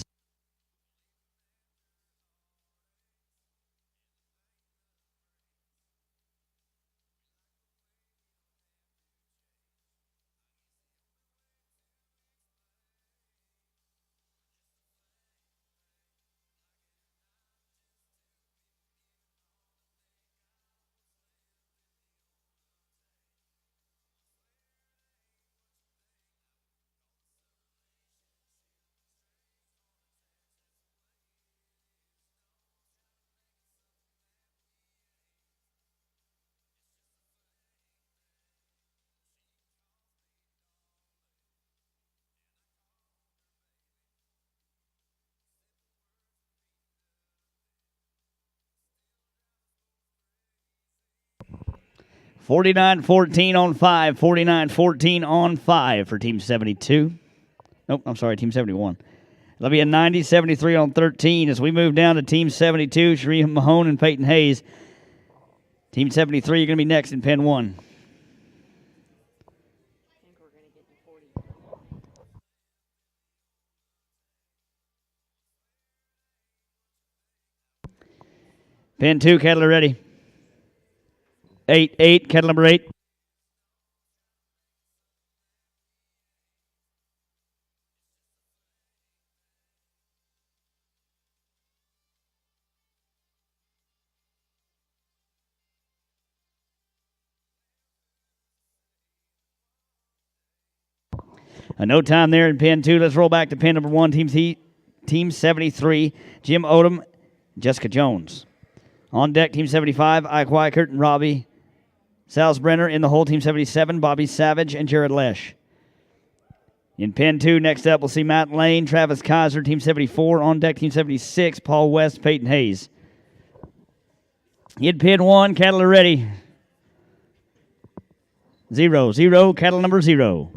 $49-14 on 5. $49-14 on 5 for Team 72. Nope, I'm sorry, Team 71. That'll be a 90-73 on 13 as we move down to Team 72, Sheree Mahone and Peyton Hayes. Team 73, you're going to be next in pin 1. Pin 2, cattle are ready. 8, cattle number 8. No time there in pin 2. Let's roll back to pin number 1, Team 73, Jim Odom, Jessica Jones. On deck, Team 75, Ike Weichert and Robbie Salzbrenner. In the hole, Team 77, Bobby Savage and Jared Lesh. In pin 2, next up, we'll see Matt Lane, Travis Kaiser, Team 74. On deck, Team 76, Paul West, Peyton Hayes. In pin 1, cattle are ready. 0, cattle number 0.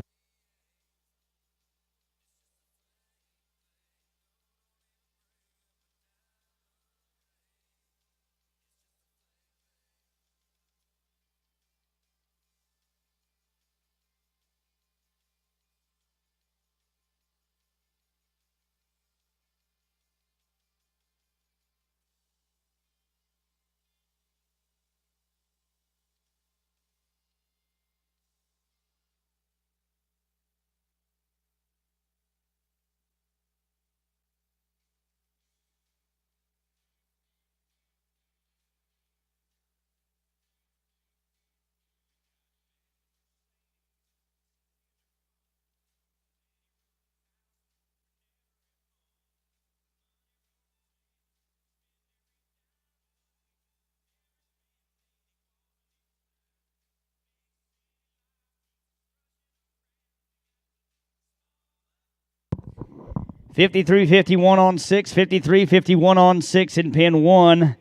$53.51 on 6, $53.51 on 6 in pin 1.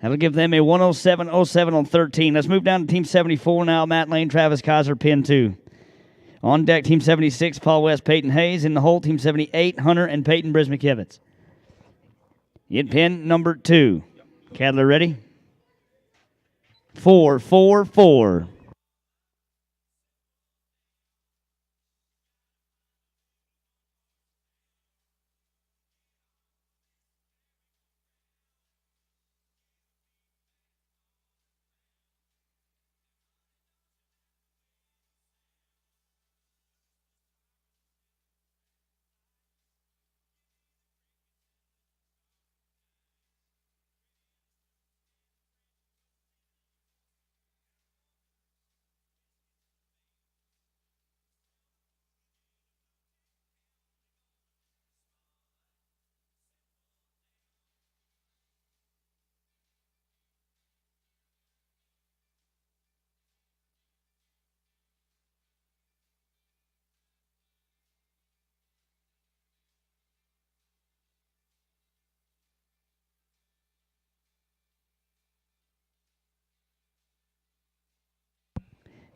That'll give them a 107.07 on 13. Let's move down to Team 74 now. Matt Lane, Travis Kaiser, pin 2. On deck, Team 76, Paul West, Peyton Hayes. In the hole, Team 78, Hunter and Peyton Brismickevitz. In pin number 2. Cadler ready? 4, 4, 4.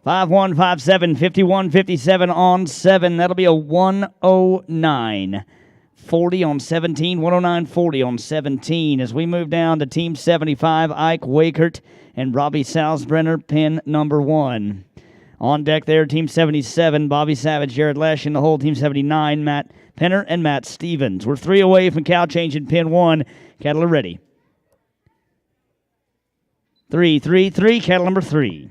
Five one 5-7, 51-57 on 7. That'll be a 109. 40 on 17, 109-40 on 17. As we move down to Team 75, Ike Wakert and Robbie Salzbrenner, pin number 1. On deck there, Team 77, Bobby Savage, Jared Lesh. In the hole, Team 79, Matt Penner and Matt Stevens. We're 3 away from cow change in pin 1. Cattle are ready. 3, 3, 3, cattle number 3.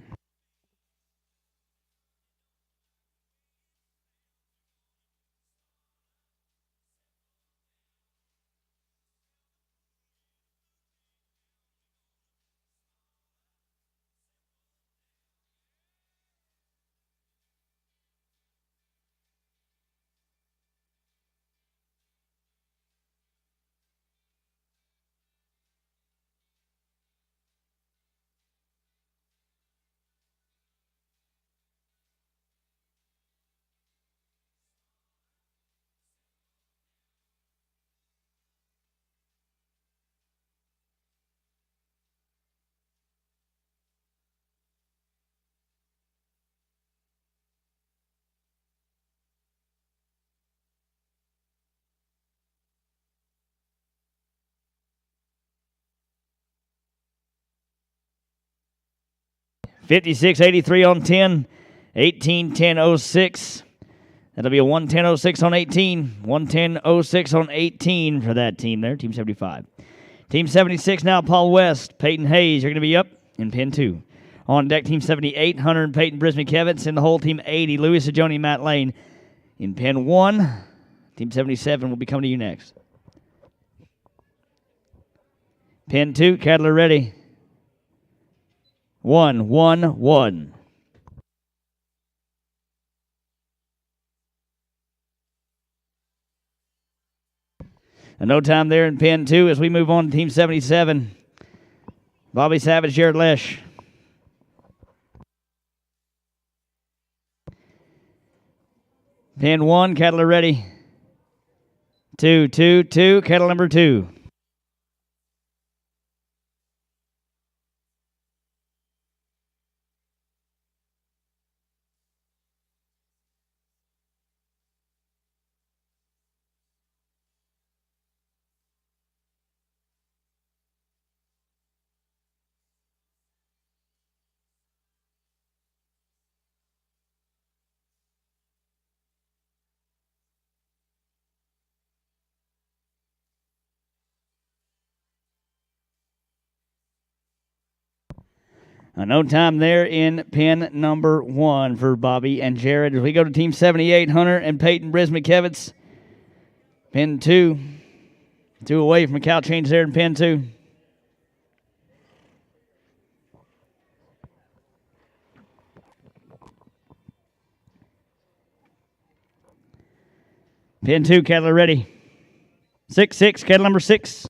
$56.83 on 10, 18-10-06. That'll be a 110.06 on 18, 110.06 on 18 for that team there, Team 75. Team 76 now, Paul West, Peyton Hayes. You're going to be up in pin 2. On deck, Team 78, Hunter and Peyton Brismickevitz. In the whole, Team 80, Louis Sajoni and Matt Lane. In pin 1, Team 77 will be coming to you next. Pin 2, Cadler ready. 1, 1, 1. And no time there in pin 2 as we move on to Team 77. Bobby Savage, Jared Lesh. Pin 1, cattle are ready. 2, 2, 2, cattle number 2. No time there in pin number 1 for Bobby and Jared. As we go to Team 78, Hunter and Peyton Brismickevitz. Pin 2. 2 away from a cow change there in pin 2. Pin 2, cattle ready. 6, 6, cattle number 6.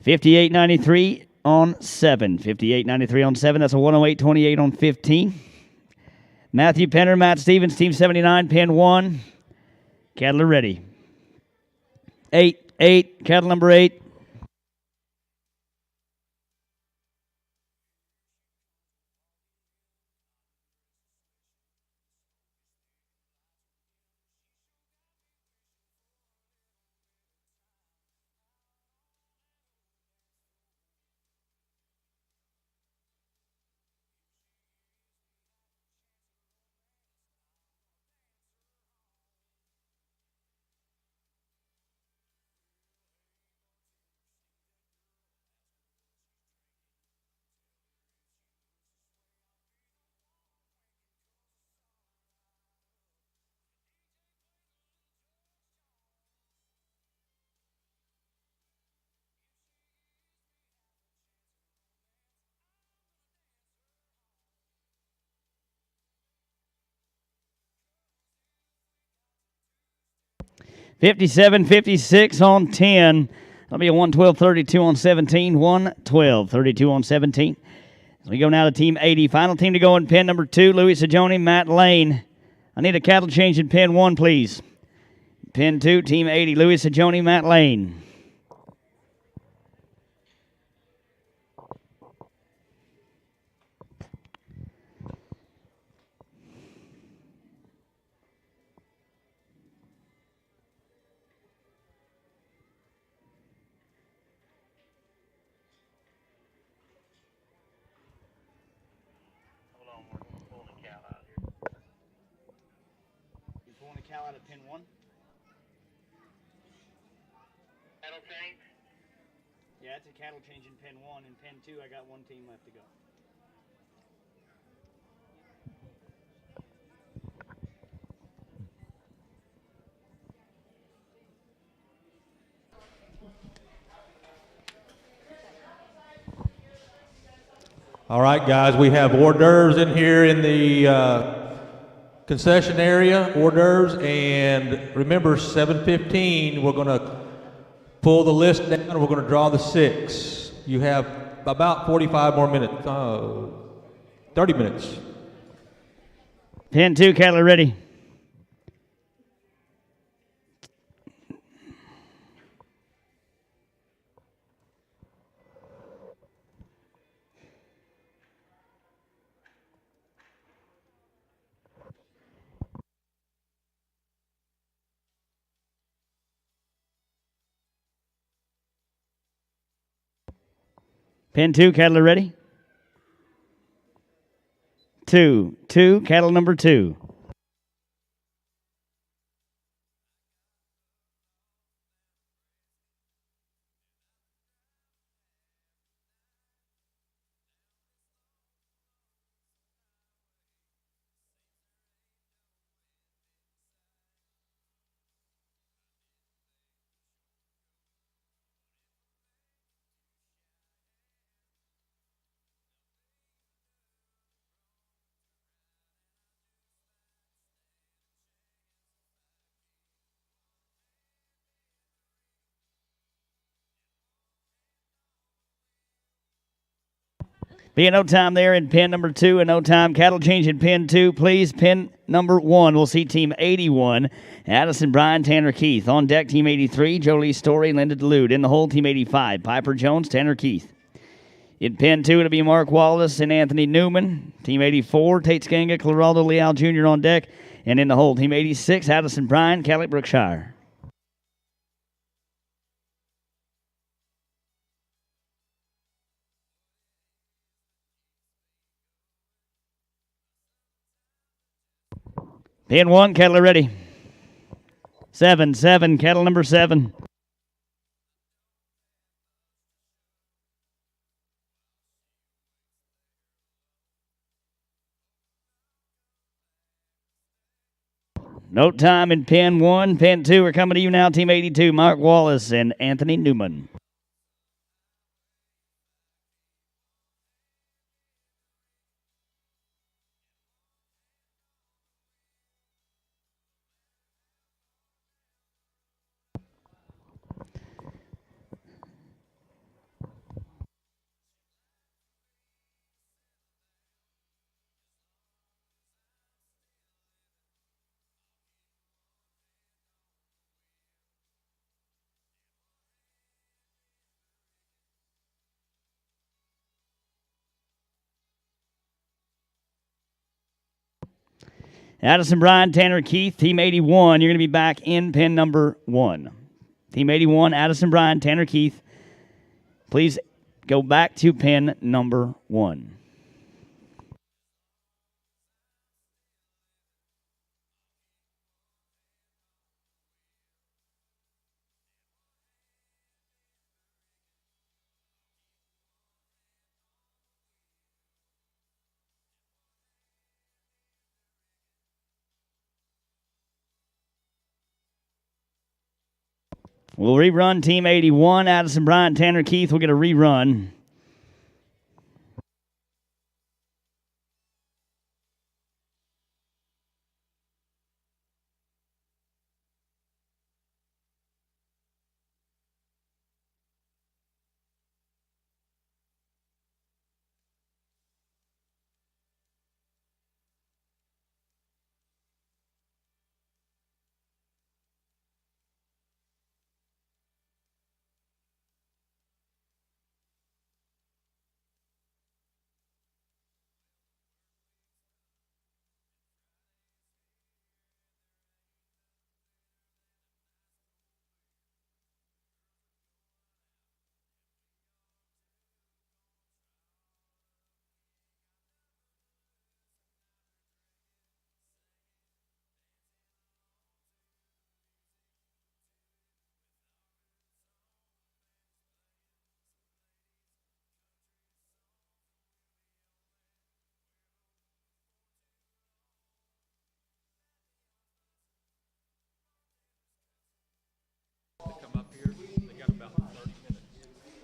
58.93 on 7. 58.93 on 7. That's a 108.28 on 15. Matthew Penner, Matt Stevens, Team 79, pin 1. Cattle are ready. 8, cattle number 8. $57.56 on 10. That'll be a 112.32 on 17. 112.32 on 17. So we go now to Team 80. Final team to go in pin number 2, Louis Sajoni, Matt Lane. I need a cattle change in pin 1, please. Pin 2, Team 80, Louis Sajoni, Matt Lane. Out of pin 1. Cattle change? Yeah, it's a cattle change in pin 1. In pin 2, I got one team left to go. All right, guys, we have hors d'oeuvres in here in the concession area, hors d'oeuvres, and remember 7:15, we're going to pull the list down and we're going to draw the 6. You have about 45 more minutes, 30 minutes. Pin 2, cattle ready. Pin 2, cattle ready. 2, cattle number 2. Being no time there in pin number 2 and no time. Cattle change in pin 2, please. Pin number 1, we'll see Team 81, Addison Bryan, Tanner Keith. On deck, Team 83, Jolie Story, Linda DeLude. In the hole, Team 85, Piper Jones, Tanner Keith. In pin 2, it'll be Mark Wallace and Anthony Newman. Team 84, Tate Skanga, Claraldo Leal Jr. on deck. And in the hole, Team 86, Addison Bryan, Calic Brookshire. Pin 1, cattle ready. 7, cattle number 7. No time in pin 1. Pin 2 are coming to you now, Team 82, Mark Wallace and Anthony Newman. Addison Bryan, Tanner Keith, Team 81. You're going to be back in pin number 1. Team 81, Addison Bryan, Tanner Keith. Please go back to pin number 1. We'll rerun Team 81. Addison Bryan, Tanner Keith will get a rerun.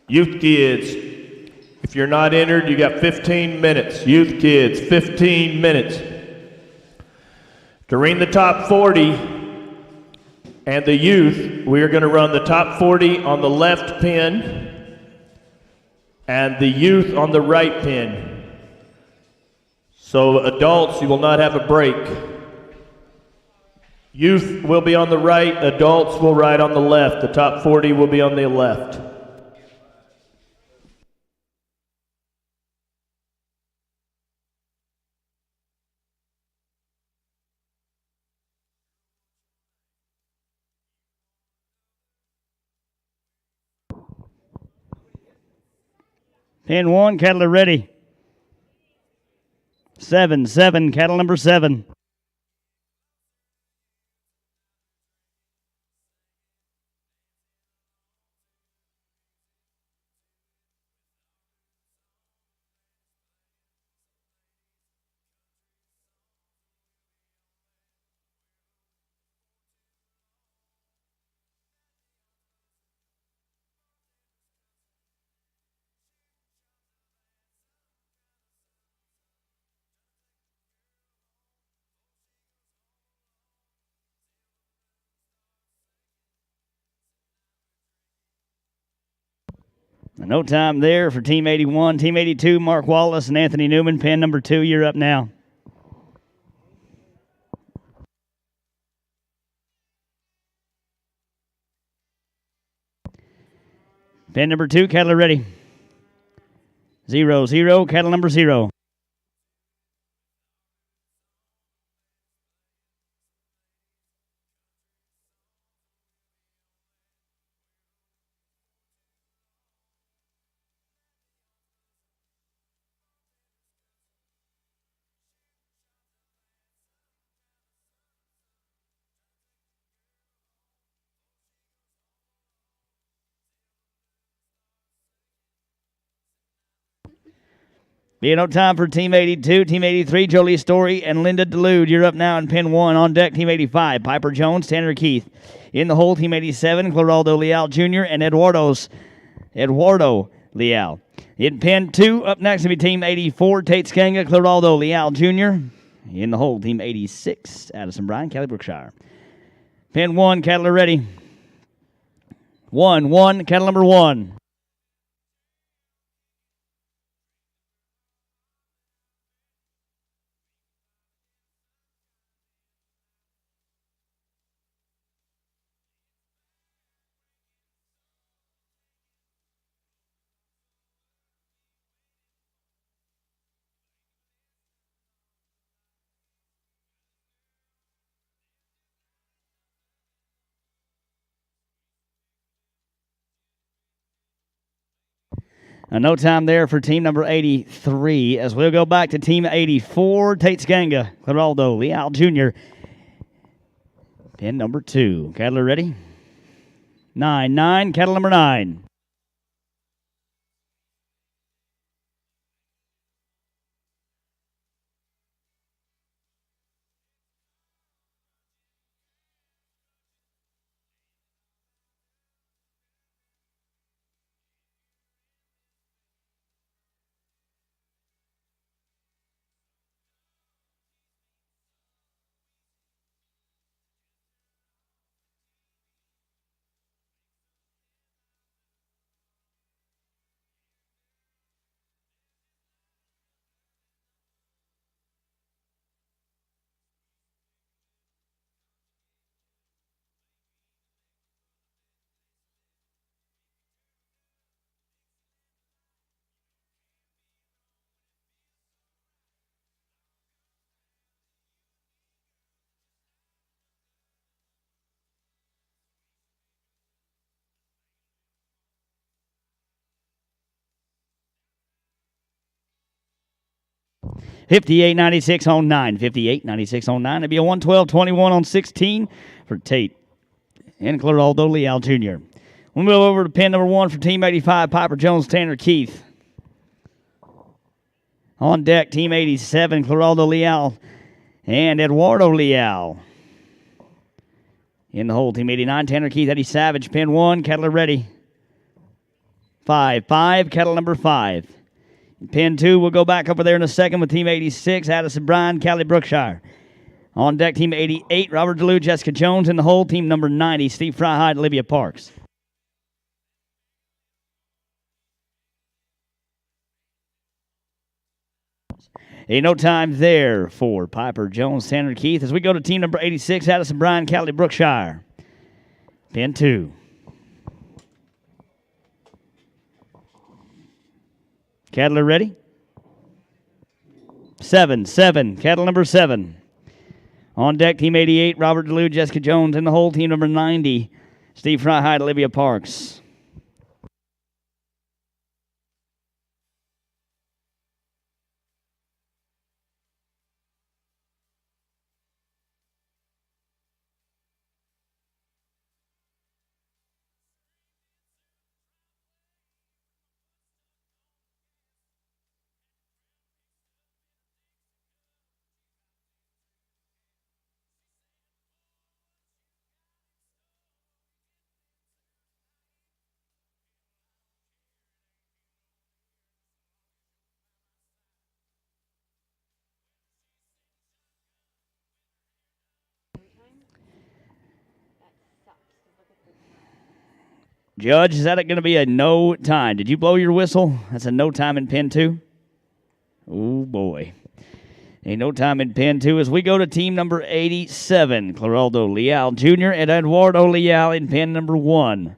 Youth kids, if you're not entered, you got 15 minutes. Youth kids, 15 minutes. During the top 40 and the youth, we are going to run the top 40 on the left pin and the youth on the right pin. So adults, you will not have a break. Youth will be on the right, adults will ride on the left. The top 40 will be on the left. Pin 1, cattle are ready. 7, cattle number 7. No time there for Team 81. Team 82, Mark Wallace and Anthony Newman. Pin number 2, you're up now. Pin number 2, cattle are ready. 0, cattle number 0. Being no time for Team 82, Team 83, Jolie Story and Linda Delude. You're up now in pin 1. On deck, Team 85, Piper Jones, Tanner Keith. In the hole, Team 87, Cloraldo Leal Jr. and Eduardo Leal. In pin 2, up next to be Team 84, Tate Skanga, Cloraldo Leal Jr. In the hole, Team 86, Addison Bryan, Kelly Brookshire. Pin 1, cattle are ready. 1, cattle number 1. No time there for team number 83 as we'll go back to team 84, Tate's Ganga, Geraldo Leal Jr. Pin number 2. Cattle are ready? 9-9, cattle number 9. $58.96 on 9. $58.96 on 9. It'd be a 112.21 on 16 for Tate and Geraldo Leal Jr. We'll move over to pin number 1 for Team 85, Piper Jones, Tanner Keith. On deck, Team 87, Geraldo Leal and Eduardo Leal. In the hole, Team 89, Tanner Keith, Eddie Savage, pin 1, cattle are ready. 5-5, cattle number 5. Pin 2, we'll go back over there in a second with Team 86, Addison Bryan, Callie Brookshire. On deck, Team 88, Robert DeLue, Jessica Jones. In the hole, Team number 90, Steve Fryhide, Olivia Parks. Ain't no time there for Piper Jones, Tanner Keith. As we go to team number 86, Addison Bryan, Callie Brookshire. Pin 2. Cattle are ready? 7, cattle number 7. On deck, Team 88, Robert DeLue, Jessica Jones. In the hole, Team number 90, Steve Fryhide, Olivia Parks. Judge, is that going to be a no time? Did you blow your whistle? That's a no time in pin 2. Oh, boy. Ain't no time in pin 2 as we go to team number 87, Geraldo Leal Jr. and Eduardo Leal in pin number 1.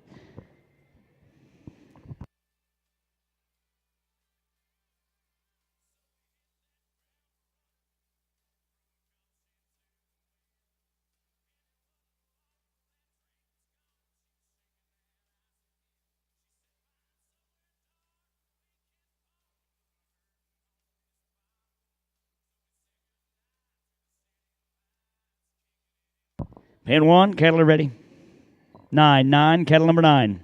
Pin 1, cattle are ready. 9, cattle number 9.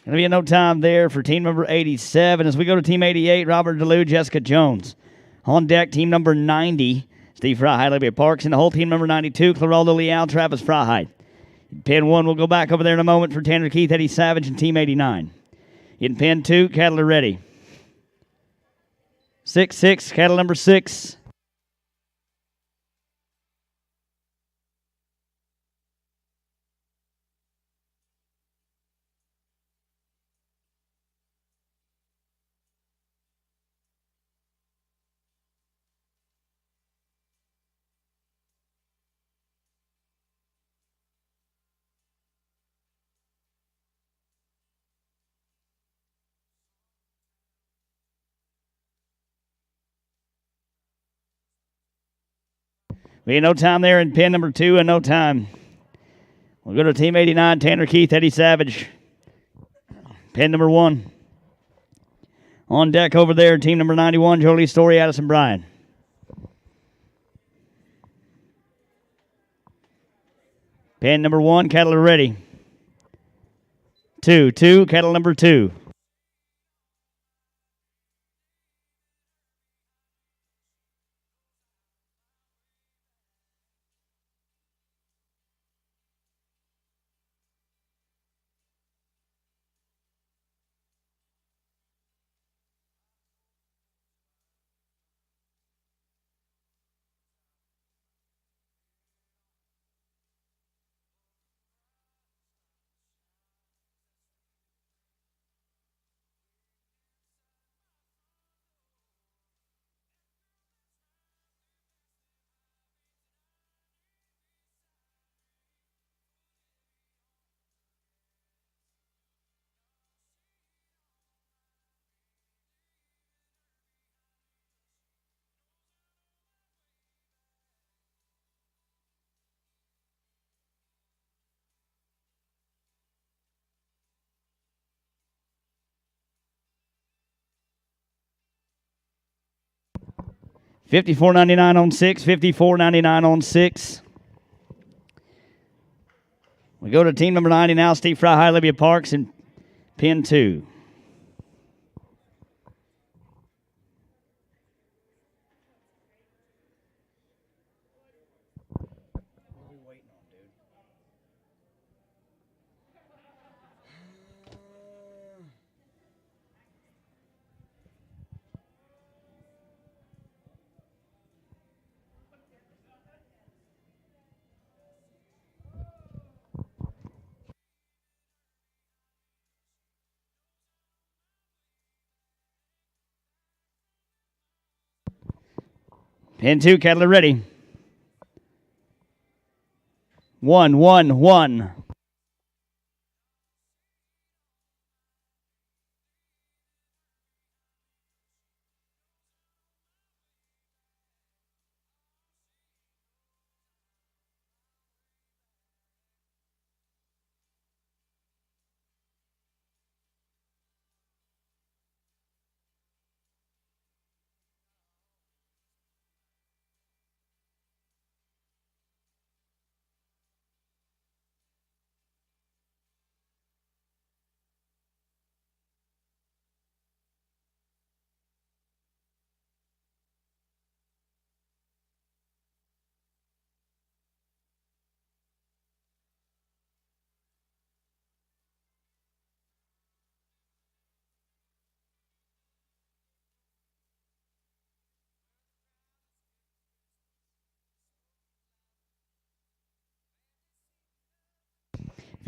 Going to be a no time there for team number 87 as we go to team 88, Robert DeLue, Jessica Jones. On deck, team number 90, Steve Fryhide, Olivia Parks. In the whole, team number 92, Geraldo Leal, Travis Fryhide. Pin 1 will go back over there in a moment for Tanner Keith, Eddie Savage, and Team 89. In Pin 2, cattle are ready. 6-6, cattle number 6. We had no time there in pin number 2 and no time. We'll go to Team 89, Tanner Keith, Eddie Savage. Pin number 1. On deck over there, team number 91, Jolie Story, Addison Bryan. Pin number 1, cattle are ready. 2, cattle number 2. $54.99 on 6, $54.99 on 6. We go to team number 90 now, Steve Fry, High Libya Parks, in pin 2. Pin 2, cattle are ready. 1.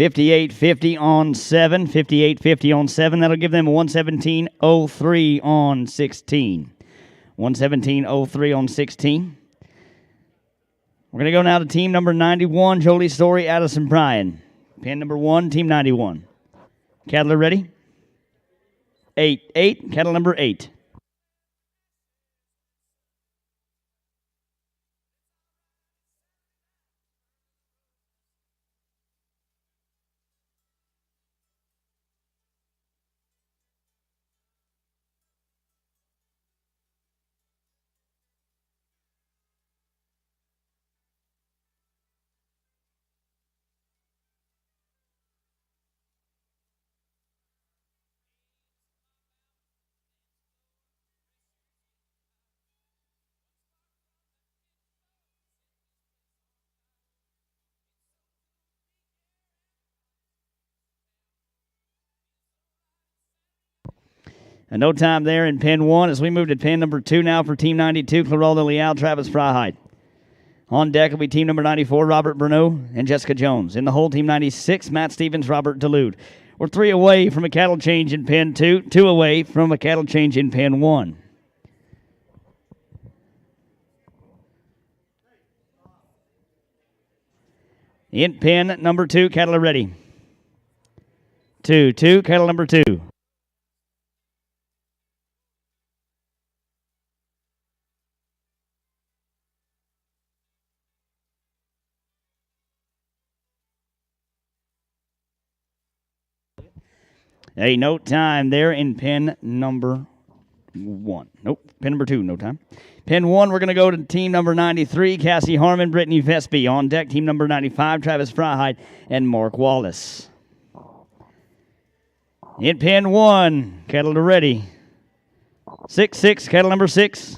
$58.50 on 7. $58.50 on 7. That'll give them a 117.03 on 16. 117.03 on 16. We're going to go now to team number 91, Jolie Story, Addison Bryan. Pin number 1, team 91. Cattle are ready. 8, cattle number 8. And no time there in pin 1 as we move to pin number 2 now for Team 92, Clarolda Leal, Travis Fryheit. On deck will be team number 94, Robert Bruneau and Jessica Jones. In the hole, team 96, Matt Stevens, Robert Delude. We're 3 away from a cattle change in pin 2, 2 away from a cattle change in pin 1. In pin number 2, cattle are ready. 2, cattle number 2. Hey, no time there in pin number 1. Nope, pin number 2, no time. Pin 1, we're going to go to team number 93, Cassie Harmon, Brittany Vespi. On deck, team number 95, Travis Fryheit and Mark Wallace. In pin 1, cattle are ready. 6, cattle number 6.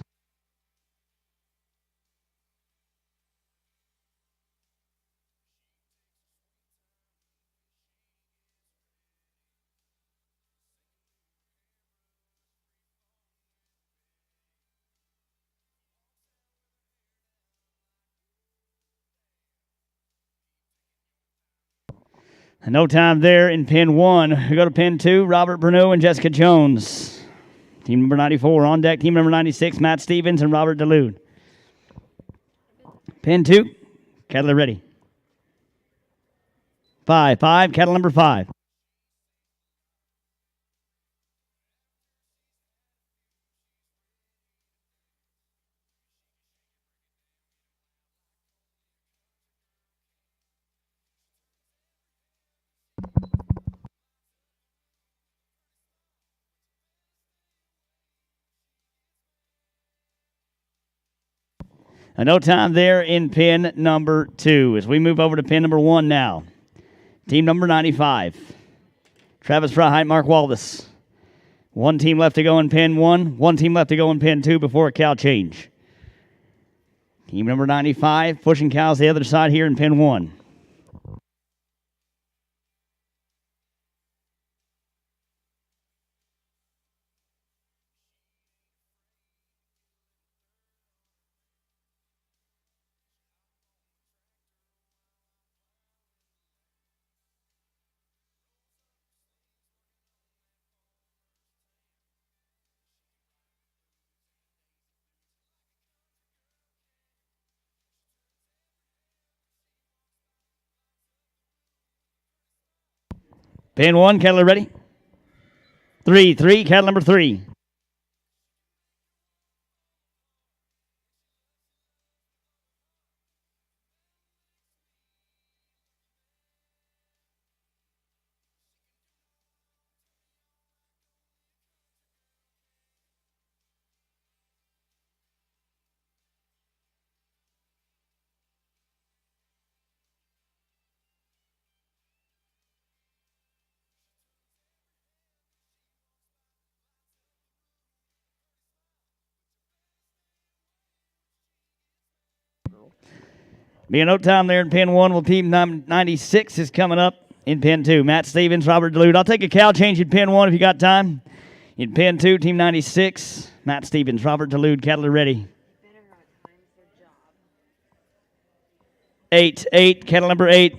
No time there in pin 1. We go to pin 2, Robert Bruneau and Jessica Jones. Team number 94 on deck. Team number 96, Matt Stevens and Robert Delude. Pin 2, cattle are ready. 5, cattle number 5. No time there in pin number 2 as we move over to pin number 1 now. Team number 95, Travis Fryheit, Mark Wallace. 1 team left to go in pin 1, 1 team left to go in pin 2 before a cow change. Team number 95 pushing cows the other side here in pin 1. Pin 1, cattle are ready. 3, cattle number 3. Being no time there in pin 1, well, team 96 is coming up in pin 2. Matt Stevens, Robert Delude. I'll take a cow change in pin 1 if you got time. In pin 2, team 96, Matt Stevens, Robert Delude, cattle are ready. 8, cattle number 8.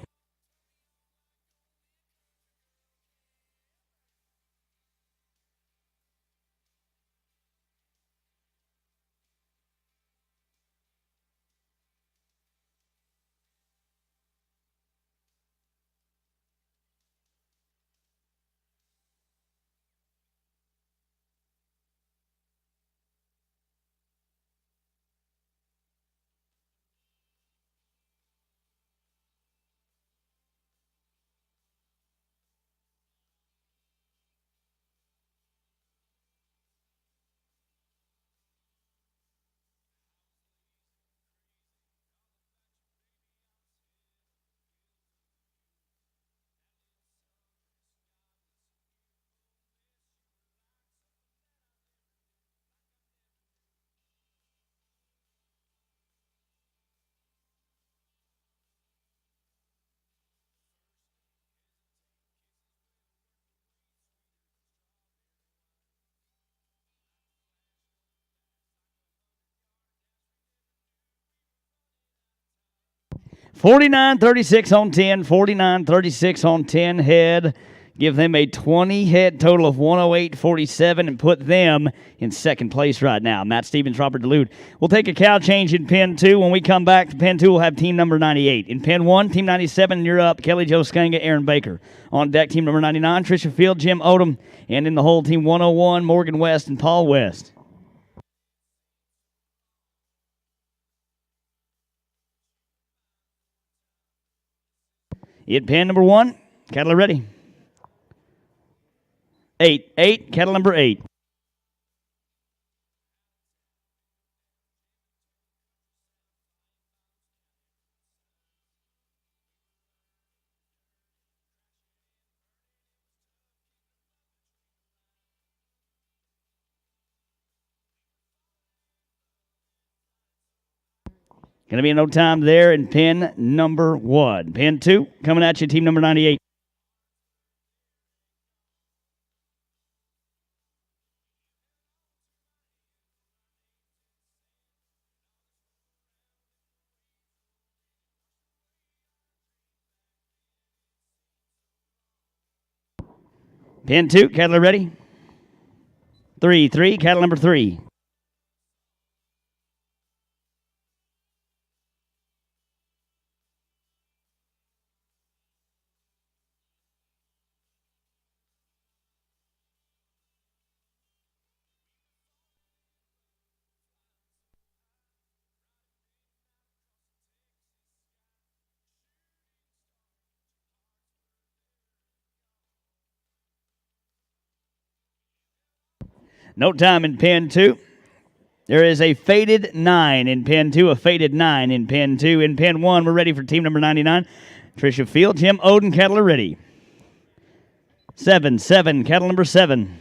49-36 on 10. 49-36 on 10 head. Give them a 20 head total of 108.47 and put them in second place right now. Matt Stevens, Robert DeLude. We'll take a cow change in Pen 2. When we come back to Pen 2, we'll have team number 98. In Pen 1, team 97, you're up. Kelly Jo Skanga, Aaron Baker. On deck, team number 99, Tricia Field, Jim Odom. And in the hole, team 101, Morgan West and Paul West. In Pen number 1, cattle are ready. 8, cattle number 8. Going to be no time there in Pen number 1. Pen 2, coming at you, team number 98. Pen 2, cattle are ready. 3, cattle number 3. No time in Pen 2. There is a faded 9 in Pen 2, a faded 9 in Pen 2. In Pen 1, we're ready for team number 99. Tricia Field, Jim Odom, cattle are ready. 7, cattle number 7.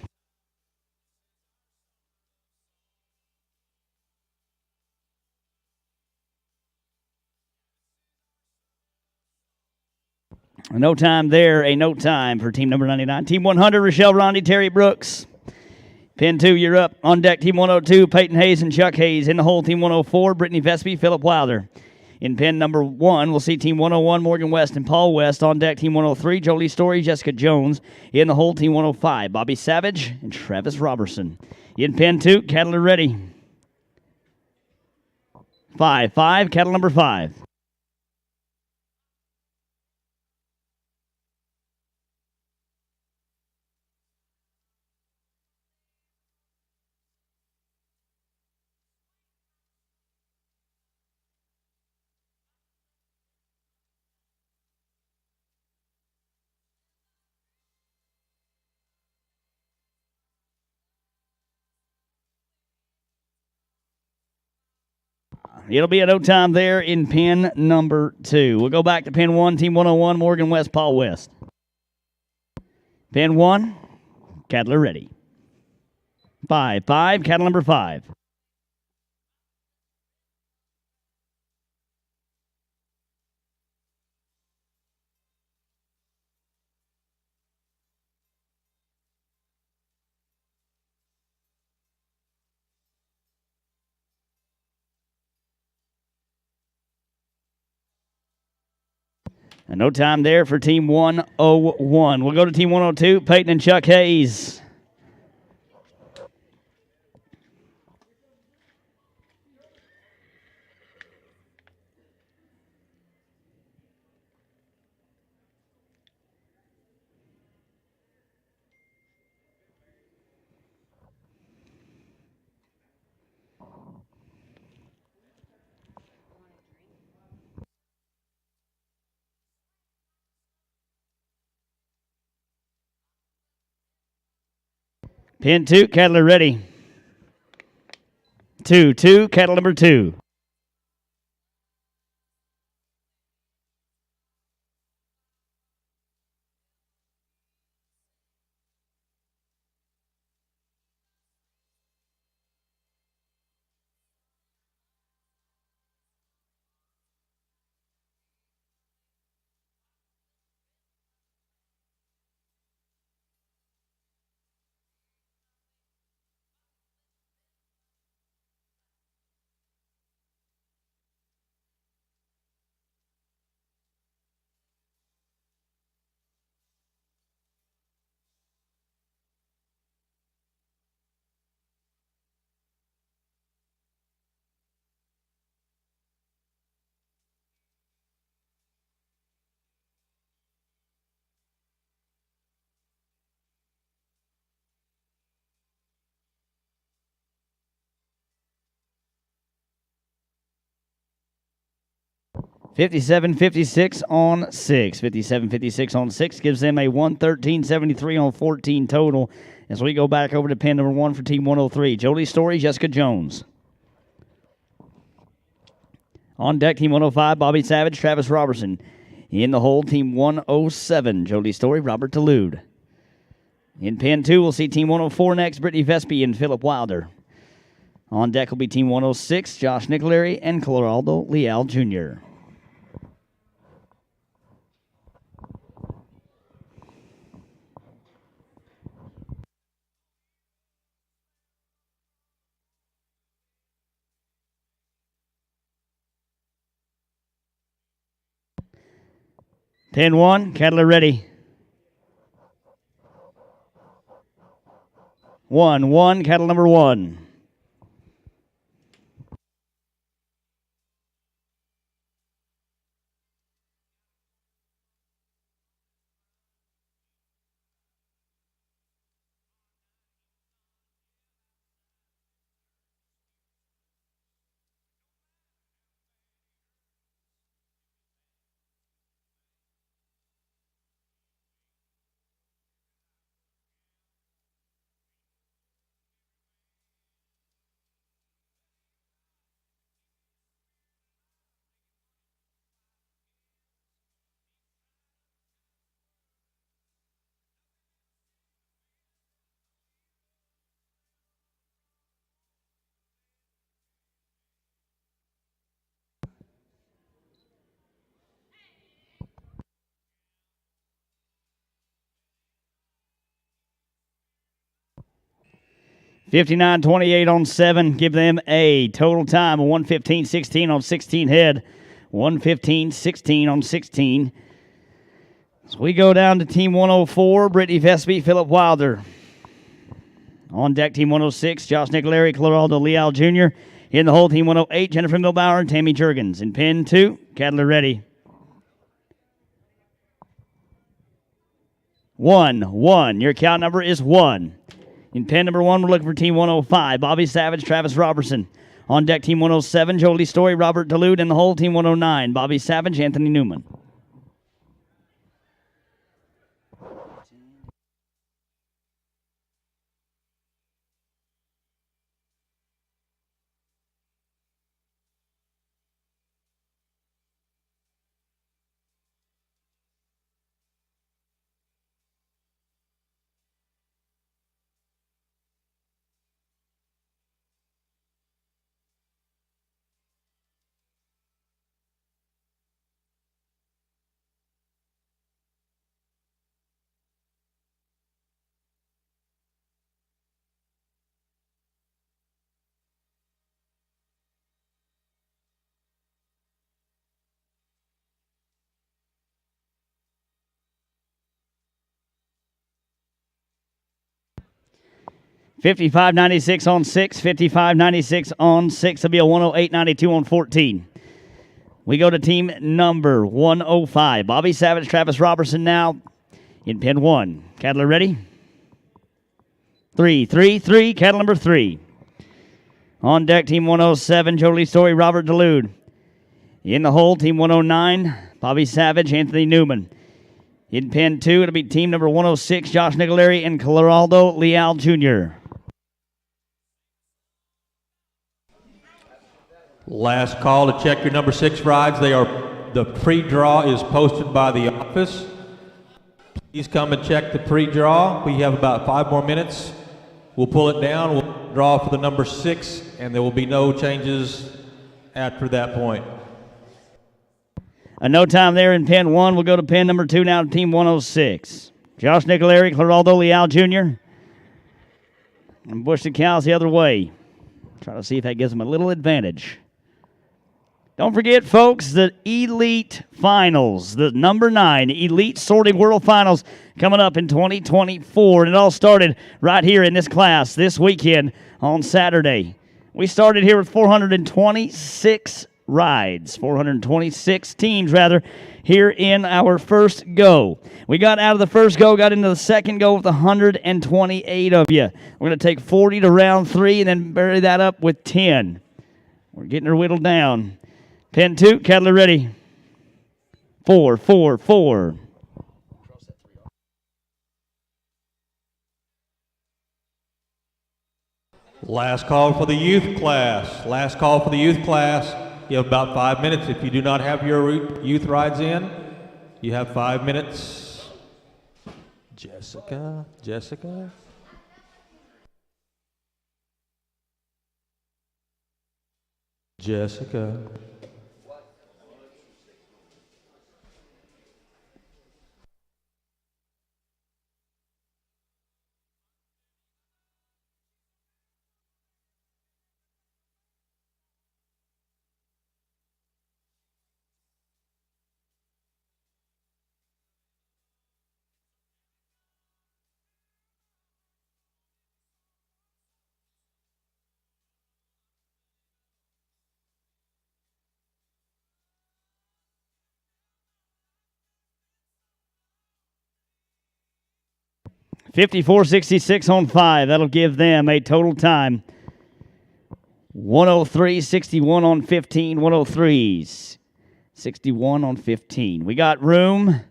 No time there, a no time for team number 99. Team 100, Rochelle Rondi, Terry Brooks. Pen 2, you're up. On deck, team 102, Peyton Hayes and Chuck Hayes. In the hole, team 104, Brittany Vespi, Philip Wilder. In pen number 1, we'll see team 101, Morgan West and Paul West. On deck, team 103, Jolie Story, Jessica Jones. In the hole, team 105, Bobby Savage and Travis Robertson. In pen 2, cattle are ready. 5, cattle number 5. It'll be a no time there in pen number 2. We'll go back to pen 1, team 101, Morgan West, Paul West. Pen 1, cattle are ready. 5, cattle number 5. And no time there for team 101. We'll go to team 102, Peyton and Chuck Hayes. Pen 2, cattle are ready. 2, cattle number 2. 57-56 on 6. 57-56 on 6 gives them a 113-73 on 14 total. As we go back over to pin number 1 for Team 103, Jolie Story, Jessica Jones. On deck, Team 105, Bobby Savage, Travis Robertson. In the hole, Team 107, Jolie Story, Robert Delude. In pin 2, we'll see Team 104 next, Brittany Vespi and Philip Wilder. On deck will be Team 106, Josh Nicolari and Colorado Leal Jr. Pin 1, Cadler ready. 1, cattle number 1. $59.28 on 7. Give them a total time of 1:15.16 on 16 head. 1:15.16 on 16. So we go down to Team 104, Brittany Vespi, Philip Wilder. On deck, Team 106, Josh Nicolari, Colorado Leal Jr. In the hole, Team 108, Jennifer Milbauer and Tammy Jurgens. In pin 2, Cadler ready. 1. Your count number is 1. In pin number 1, we're looking for Team 105, Bobby Savage, Travis Robertson. On deck, Team 107, Jolie Story, Robert Delude. In the hole, Team 109, Bobby Savage, Anthony Newman. $55.96 on 6, $55.96 on 6. It'll be a 108.92 on 14. We go to team number 105. Bobby Savage, Travis Robertson now in pin 1. Cadler ready? 3, cattle number 3. On deck, Team 107, Jolie Story, Robert Delude. In the hole, Team 109, Bobby Savage, Anthony Newman. In pin 2, it'll be team number 106, Josh Nicolari and Colorado Leal Jr. Last call to check your number 6 rides. The pre-draw is posted by the office. Please come and check the pre-draw. We have about 5 more minutes. We'll pull it down. We'll draw for the number 6, and there will be no changes after that point. No time there in pin 1. We'll go to pin number 2 now to team 106. Josh Nicolari, Colorado Leal Jr. And push the cows the other way. Try to see if that gives them a little advantage. Don't forget, folks, the Elite Finals, the number 9 Elite Sorting World Finals coming up in 2024. And it all started right here in this class this weekend on Saturday. We started here with 426 rides, 426 teams, rather, here in our first go. We got out of the first go, got into the second go with 128 of you. We're going to take 40 to round 3 and then bury that up with 10. We're getting her whittled down. Pin 2, Cadler ready. 4, 4, 4. Last call for the youth class. Last call for the youth class. You have about 5 minutes. If you do not have your youth rides in, you have 5 minutes. Jessica. Jessica. 54.66 on 5. That'll give them a total time 103.61 on 15. 103.61 on 15. We got room.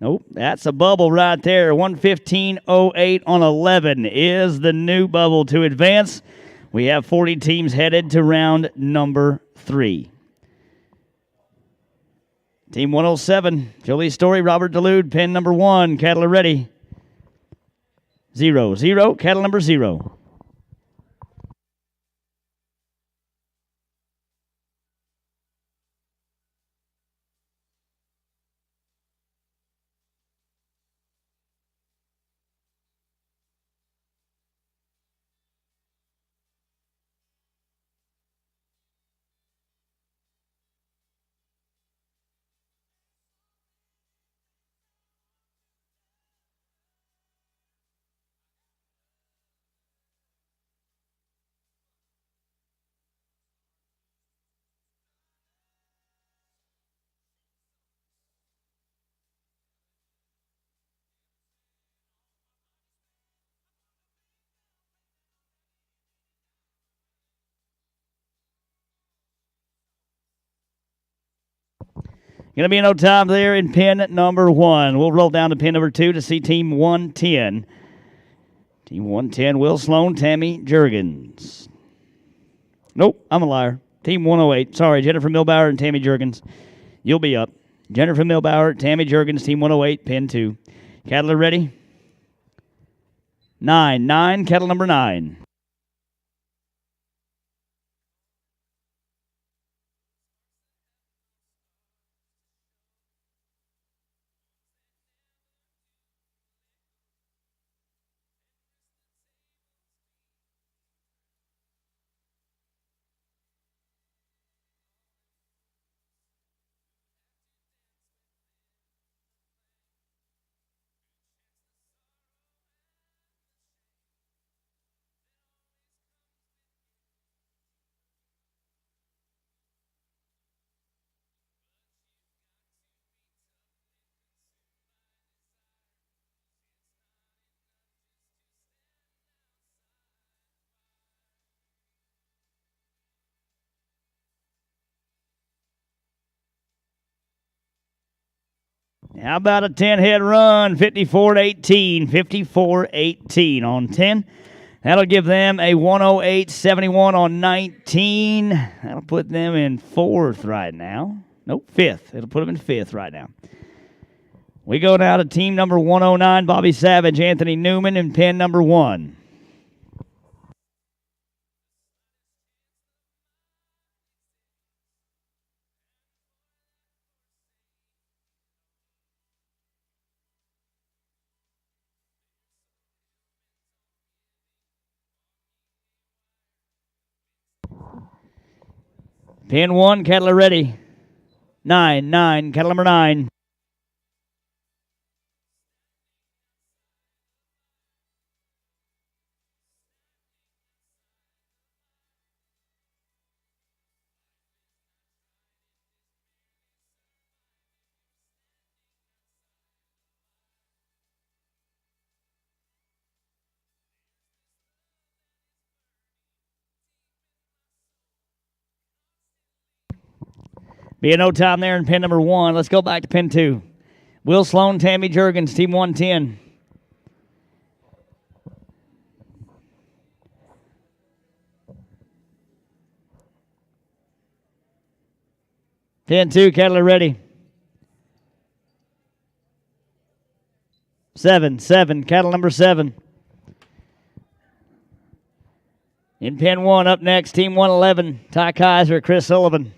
Nope, that's a bubble right there. 115.08 on 11 is the new bubble to advance. We have 40 teams headed to round number 3. Team 107, Jolie Story, Robert Delude, pin number 1. Cattle are ready. 0, 0, cattle number 0. Going to be no time there in pin number 1. We'll roll down to pin number 2 to see Team 110. Team 110, Will Sloan, Tammy Jurgens. Nope, I'm a liar. Team 108. Sorry, Jennifer Milbauer and Tammy Jurgens. You'll be up. Jennifer Milbauer, Tammy Jurgens, Team 108, pin 2. Cattle are ready. 9, 9, cattle number 9. How about a 10-head run? 54-18. 54-18 on 10. That'll give them a 108.71 on 19. That'll put them in 4th right now. Nope, 5th. It'll put them in 5th right now. We go now to team number 109, Bobby Savage, Anthony Newman, and pin number 1. Pin 1, cattle are ready. 9, 9, cattle number 9. Being no time there in pin number 1. Let's go back to pin 2. Will Sloan, Tammy Jurgens, team 110. Pin 2, cattle are ready. 7, cattle number 7. In pin 1, up next, team 111, Ty Kaiser, Chris Sullivan.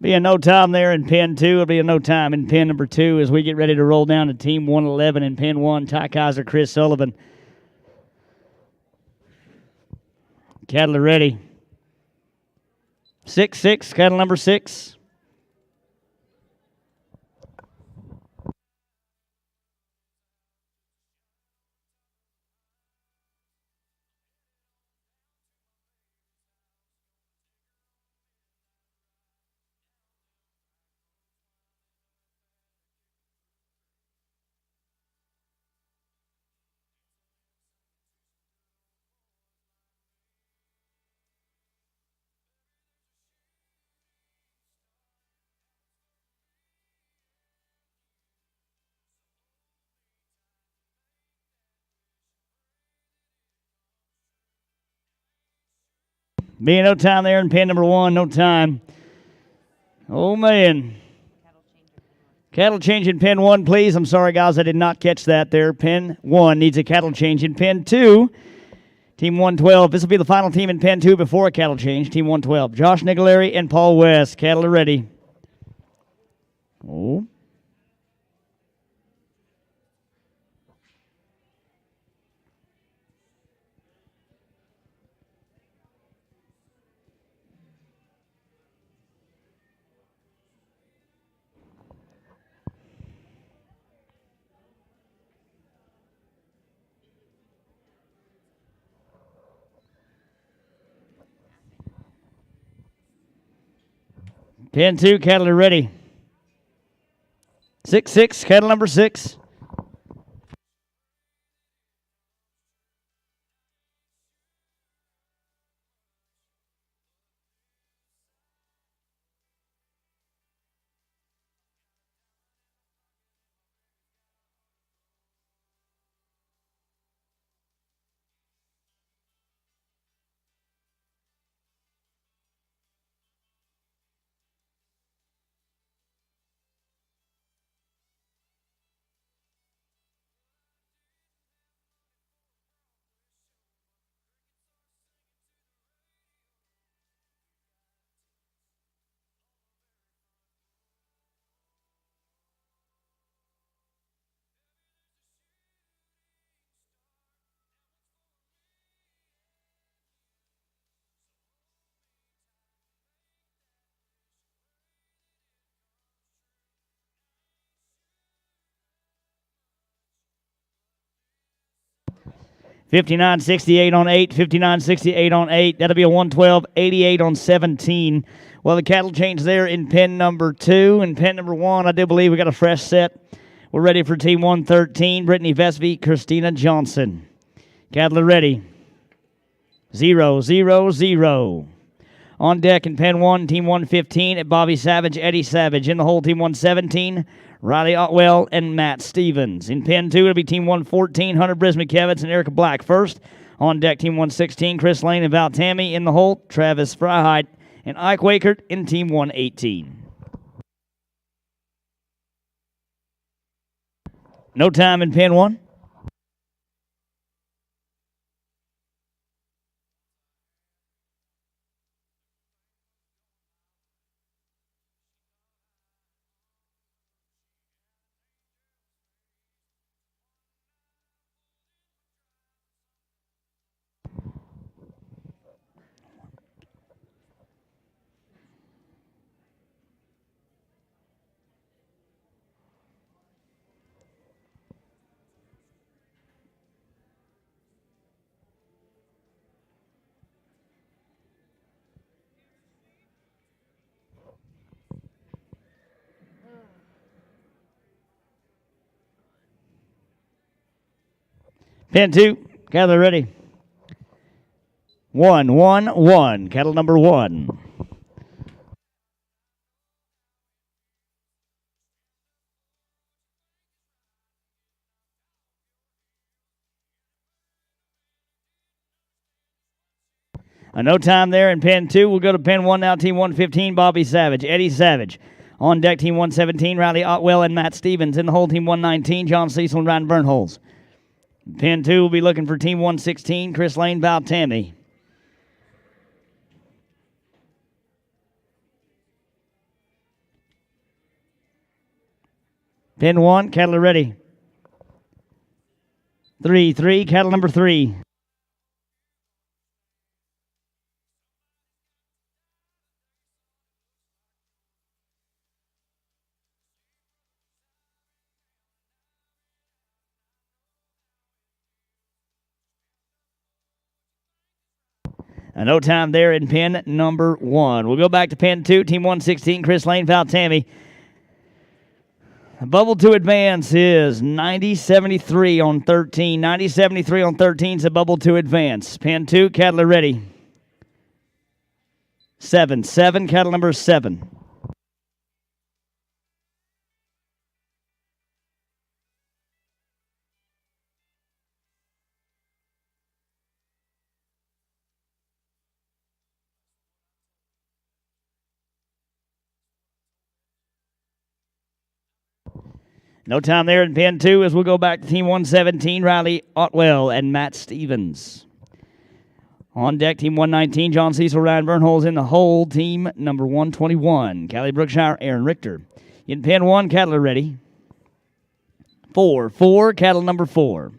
Being no time there in pin 2. It'll be a no time in pin number 2 as we get ready to roll down to team 111 in pin 1, Ty Kaiser, Chris Sullivan. Cattle are ready. 6, cattle number 6. Being no time there in pin number 1, no time. Oh, man. Cattle change in pin 1, please. I'm sorry, guys, I did not catch that there. Pin 1 needs a cattle change. In pin 2, team 112. This will be the final team in pin 2 before a cattle change. Team 112. Josh Nicolari and Paul West. Cattle are ready. Oh. Pin 2, cattle are ready. 6, cattle number 6. $59.68 on 8, $59.68 on 8. That'll be a 112.88 on 17. Well, the cattle change there in pin number 2. And pin number 1, I do believe we got a fresh set. We're ready for team 113. Brittany Vesby, Christina Johnson. Cattle are ready. 0, 0, 0. On deck in pin 1, team 115 at Bobby Savage, Eddie Savage. In the hole, team 117, Riley Otwell and Matt Stevens. In pin 2, it'll be team 114, Hunter Brismikevitz and Erica Black first. On deck, team 116, Chris Lane and Val Tammy. In the hole, Travis Freiheit and Ike Wakert in team 118. No time in pin 1. Pin 2, gather ready. 1, 1, 1. Cattle number 1. No time there in pin 2. We'll go to pin 1 now. Team 115, Bobby Savage, Eddie Savage. On deck, Team 117, Riley Otwell and Matt Stevens. In the hole, Team 119, John Cecil and Ryan Burnholz. Pin 2 will be looking for Team 116, Chris Lane, Val Tammy. Pin 1, cattle are ready. 3, 3, cattle number 3. No time there in pin number 1. We'll go back to pin 2, Team 116, Chris Lane, Val Tammy. Bubble to advance is 90-73 on 13. 90-73 on 13 is a bubble to advance. Pin 2, cattle are ready. 7, 7, cattle number 7. No time there in pin 2 as we'll go back to Team 117, Riley Otwell and Matt Stevens. On deck, Team 119, John Cecil, Ryan Burnholz. In the hole, Team number 121, Callie Brookshire, Aaron Richter. In pin 1, cattle are ready. 4, 4, cattle number 4.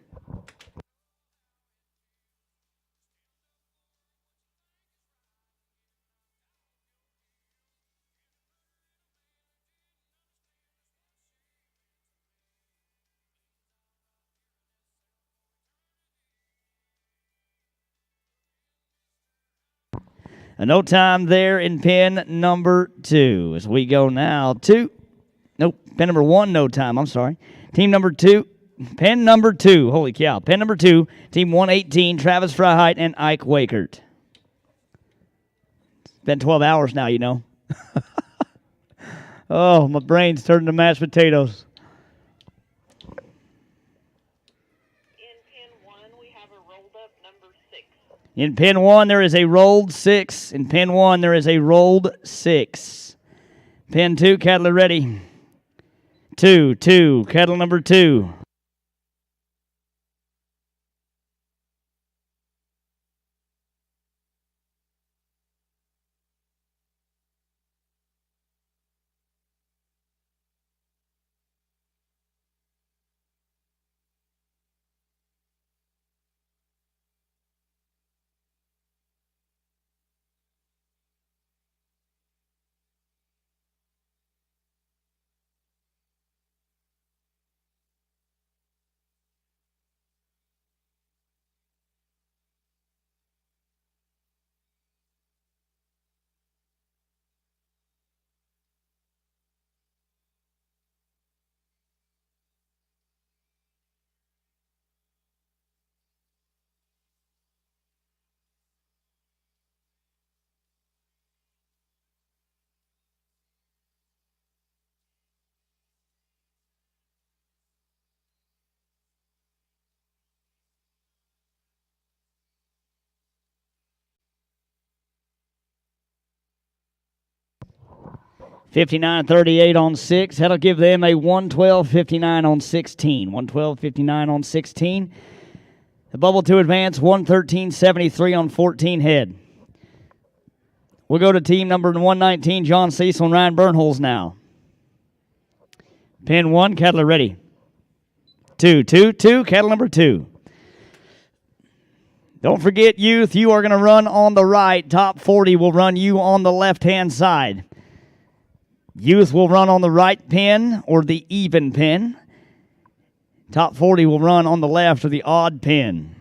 No time there in pin number 2. As we go now to, pin number 1, no time, I'm sorry. Team number 2, pin number 2, holy cow. Pin number 2, Team 118, Travis Freiheit and Ike Wakert. It's been 12 hours now, you know. Oh, my brain's turning to mashed potatoes. In pin 1, there is a rolled 6. In pin 1, there is a rolled 6. Pin 2, cattle are ready. 2, 2, cattle number 2. 59-38 on 6. That'll give them a 112-59 on 16. 112-59 on 16. The bubble to advance, 113-73 on 14 head. We'll go to team number 119, John Cecil and Ryan Burnholes now. Pin 1, cattle are ready. 2, cattle number 2. Don't forget, youth, you are going to run on the right. Top 40 will run you on the left-hand side. Youth will run on the right pin or the even pin. Top 40 will run on the left or the odd pin.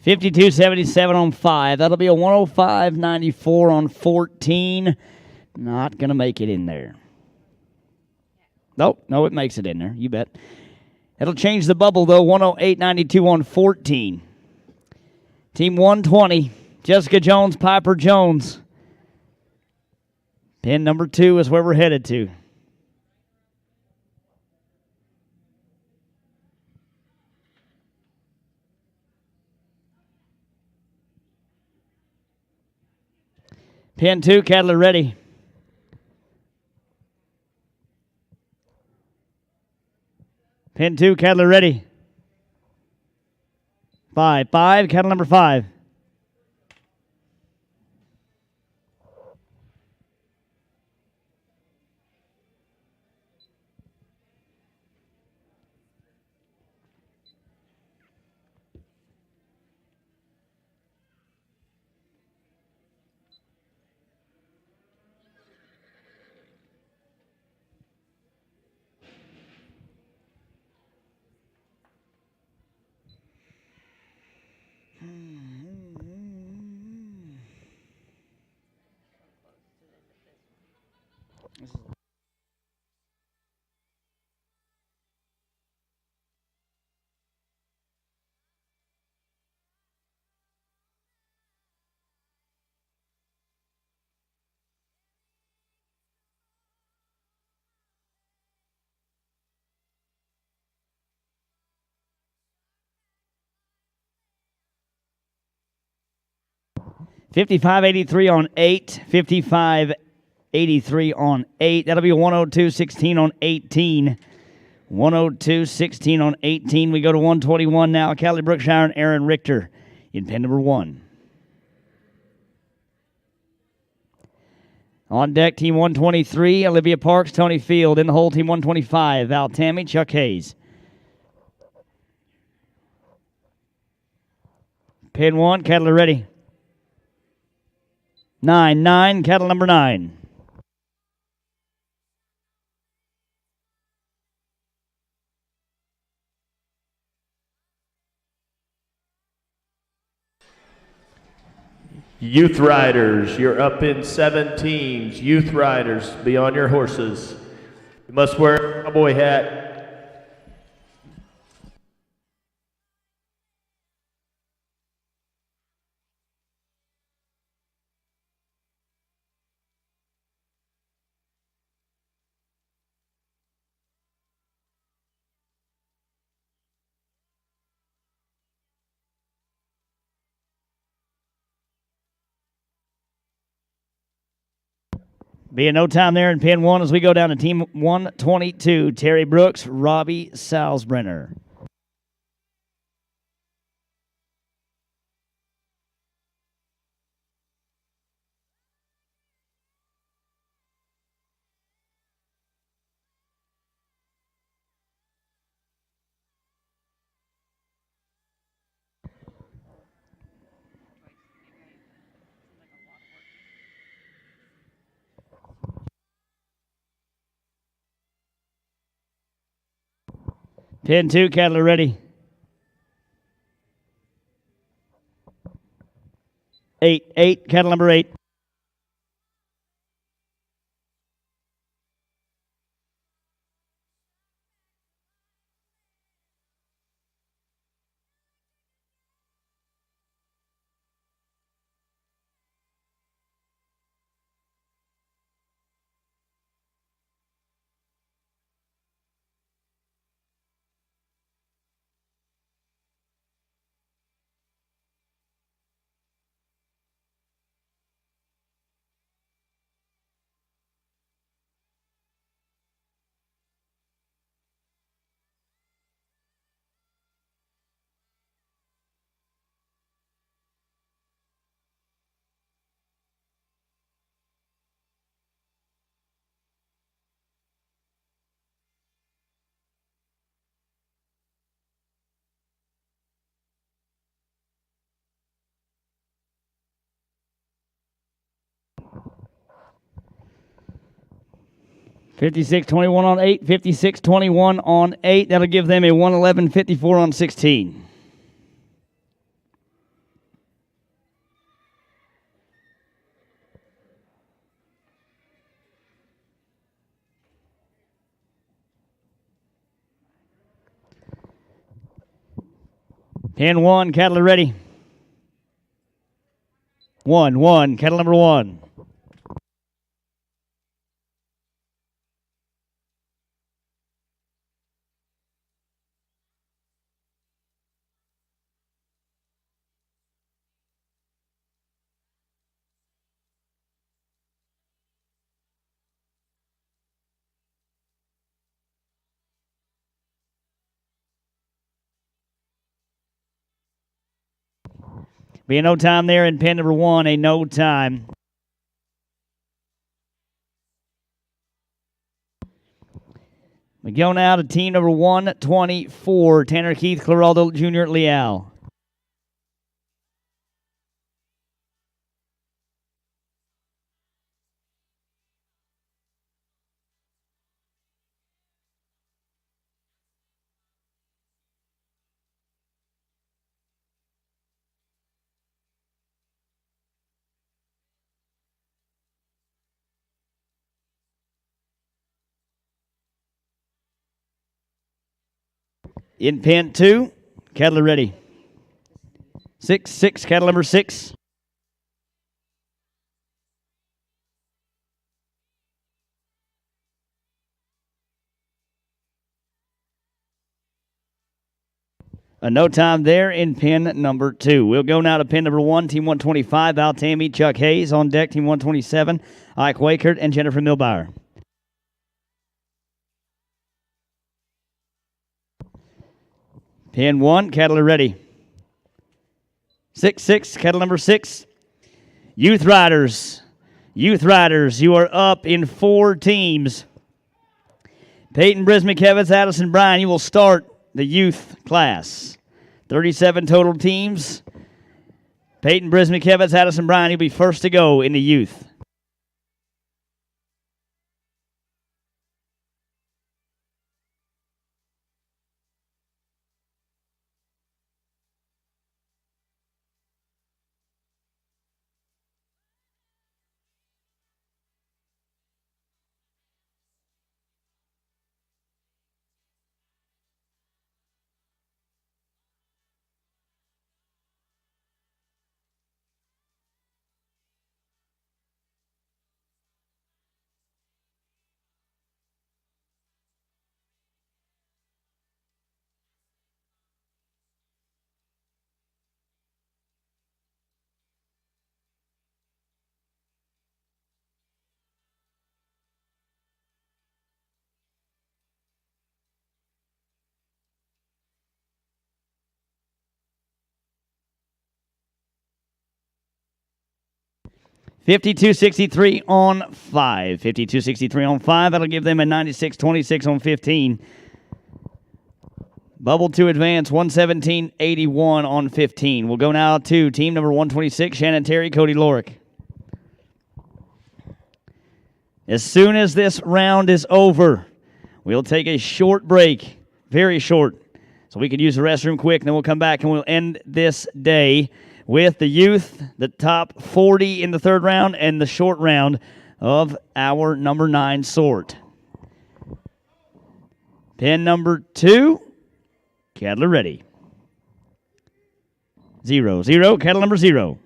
$52.77 on 5. That'll be a 105.94 on 14. Not going to make it in there. Nope, no, it makes it in there. You bet. It'll change the bubble, though. 108.92 on 14. Team 120, Jessica Jones, Piper Jones. Pin number 2 is where we're headed to. Pin 2, cattle are ready. Pin 2, cattle are ready. 5, cattle number 5. $55.83 on 8. $55.83 on 8. That'll be a 102.16 on 18. 102.16 on 18. We go to 121 now. Callie Brookshire and Aaron Richter in pin number 1. On deck, team 123, Olivia Parks, Tony Field. In the hole, team 125, Val Tammy, Chuck Hayes. Pin 1, cattle are ready. 9, cattle number 9. Youth riders, you're up in 17s. Youth riders, be on your horses. You must wear a cowboy hat. Being no time there in pin 1 as we go down to team 122, Terry Brooks, Robbie Salzbrenner. Pin 2, Kettler ready. 8, kettle number 8. $56.21 on 8, $56.21 on 8. That'll give them a 111.54 on 16. Pin 1, kettle ready. 1, kettle number 1. Be a no time there in pin number 1, a no time. We go now to team number 124, Tanner Keith, Claraldo Jr. Leal. In pin 2, kettle ready. 6, kettle number 6. A no time there in pin number 2. We'll go now to pin number 1, team 125, Al Tammy, Chuck Hayes. On deck, team 127, Ike Wakert and Jennifer Milbauer. Pin 1, kettle ready. 6, kettle number 6. Youth Riders, you are up in 4 teams. Peyton Brismick, Kevitz, Addison Bryan, you will start the youth class. 37 total teams. Peyton Brismick, Kevitz, Addison Bryan, you'll be first to go in the youth. $52.63 on 5. $52.63 on 5. That'll give them a 96.26 on 15. Bubble to advance, 117.81 on 15. We'll go now to team number 126, Shannon Terry, Cody Lorick. As soon as this round is over, we'll take a short break. very short. So we could use the restroom quick, and then we'll come back and we'll end this day with the youth, the top 40 in the third round, and the short round of our number 9 sort. Pin number 2, Cattler ready. 0, 0, cattle number 0.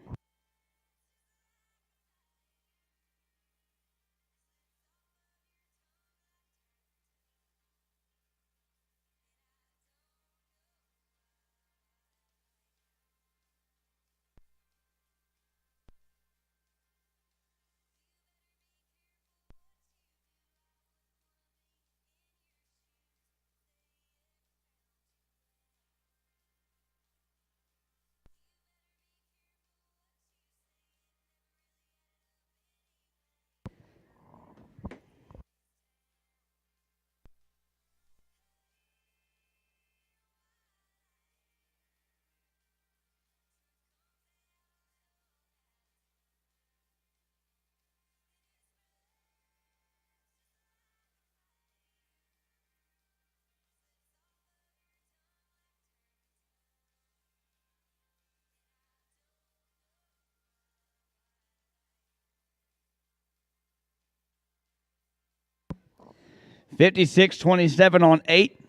$56.27 on 8.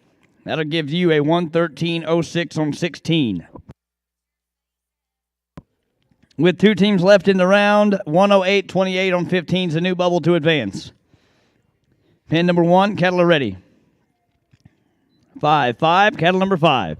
That'll give you a 113.06 on 16. With 2 teams left in the round, 108.28 on 15 is a new bubble to advance. Pin number 1, cattle are ready. 5, 5, cattle number 5.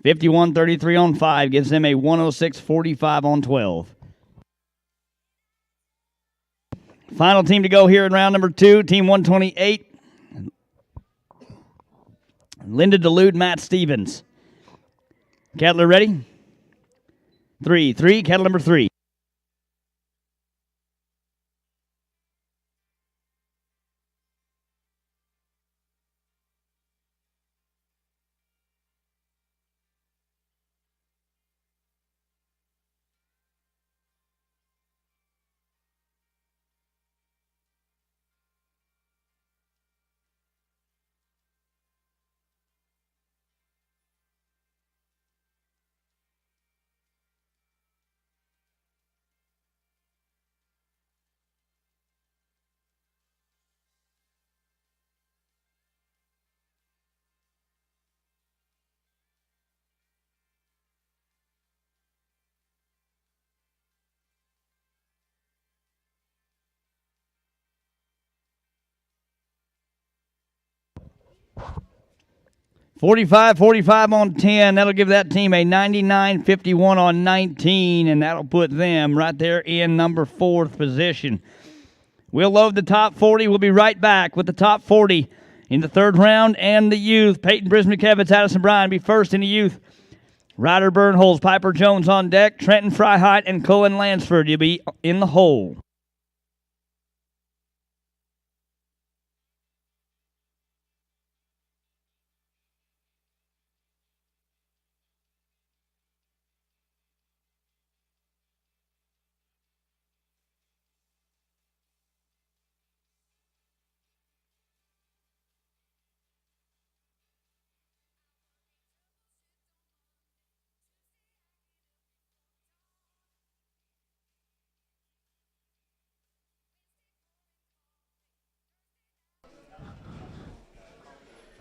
$51.33 on 5 gives them a 106.45 on 12. Final team to go here in round number 2, team 128. Linda Delude, Matt Stevens. Cattle are ready? 3, 3, cattle number 3. $45.45 on 10. That'll give that team a 99.51 on 19, and that'll put them right there in number 4th position. We'll load the top 40. We'll be right back with the top 40 in the third round and the youth. Peyton Brisbane-Kevitz, Addison Bryan be first in the youth. Ryder Burnholz, Piper Jones on deck. Trenton Freiheit and Cullen Lansford, you'll be in the hole.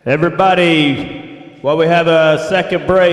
Everybody, while we have a second break,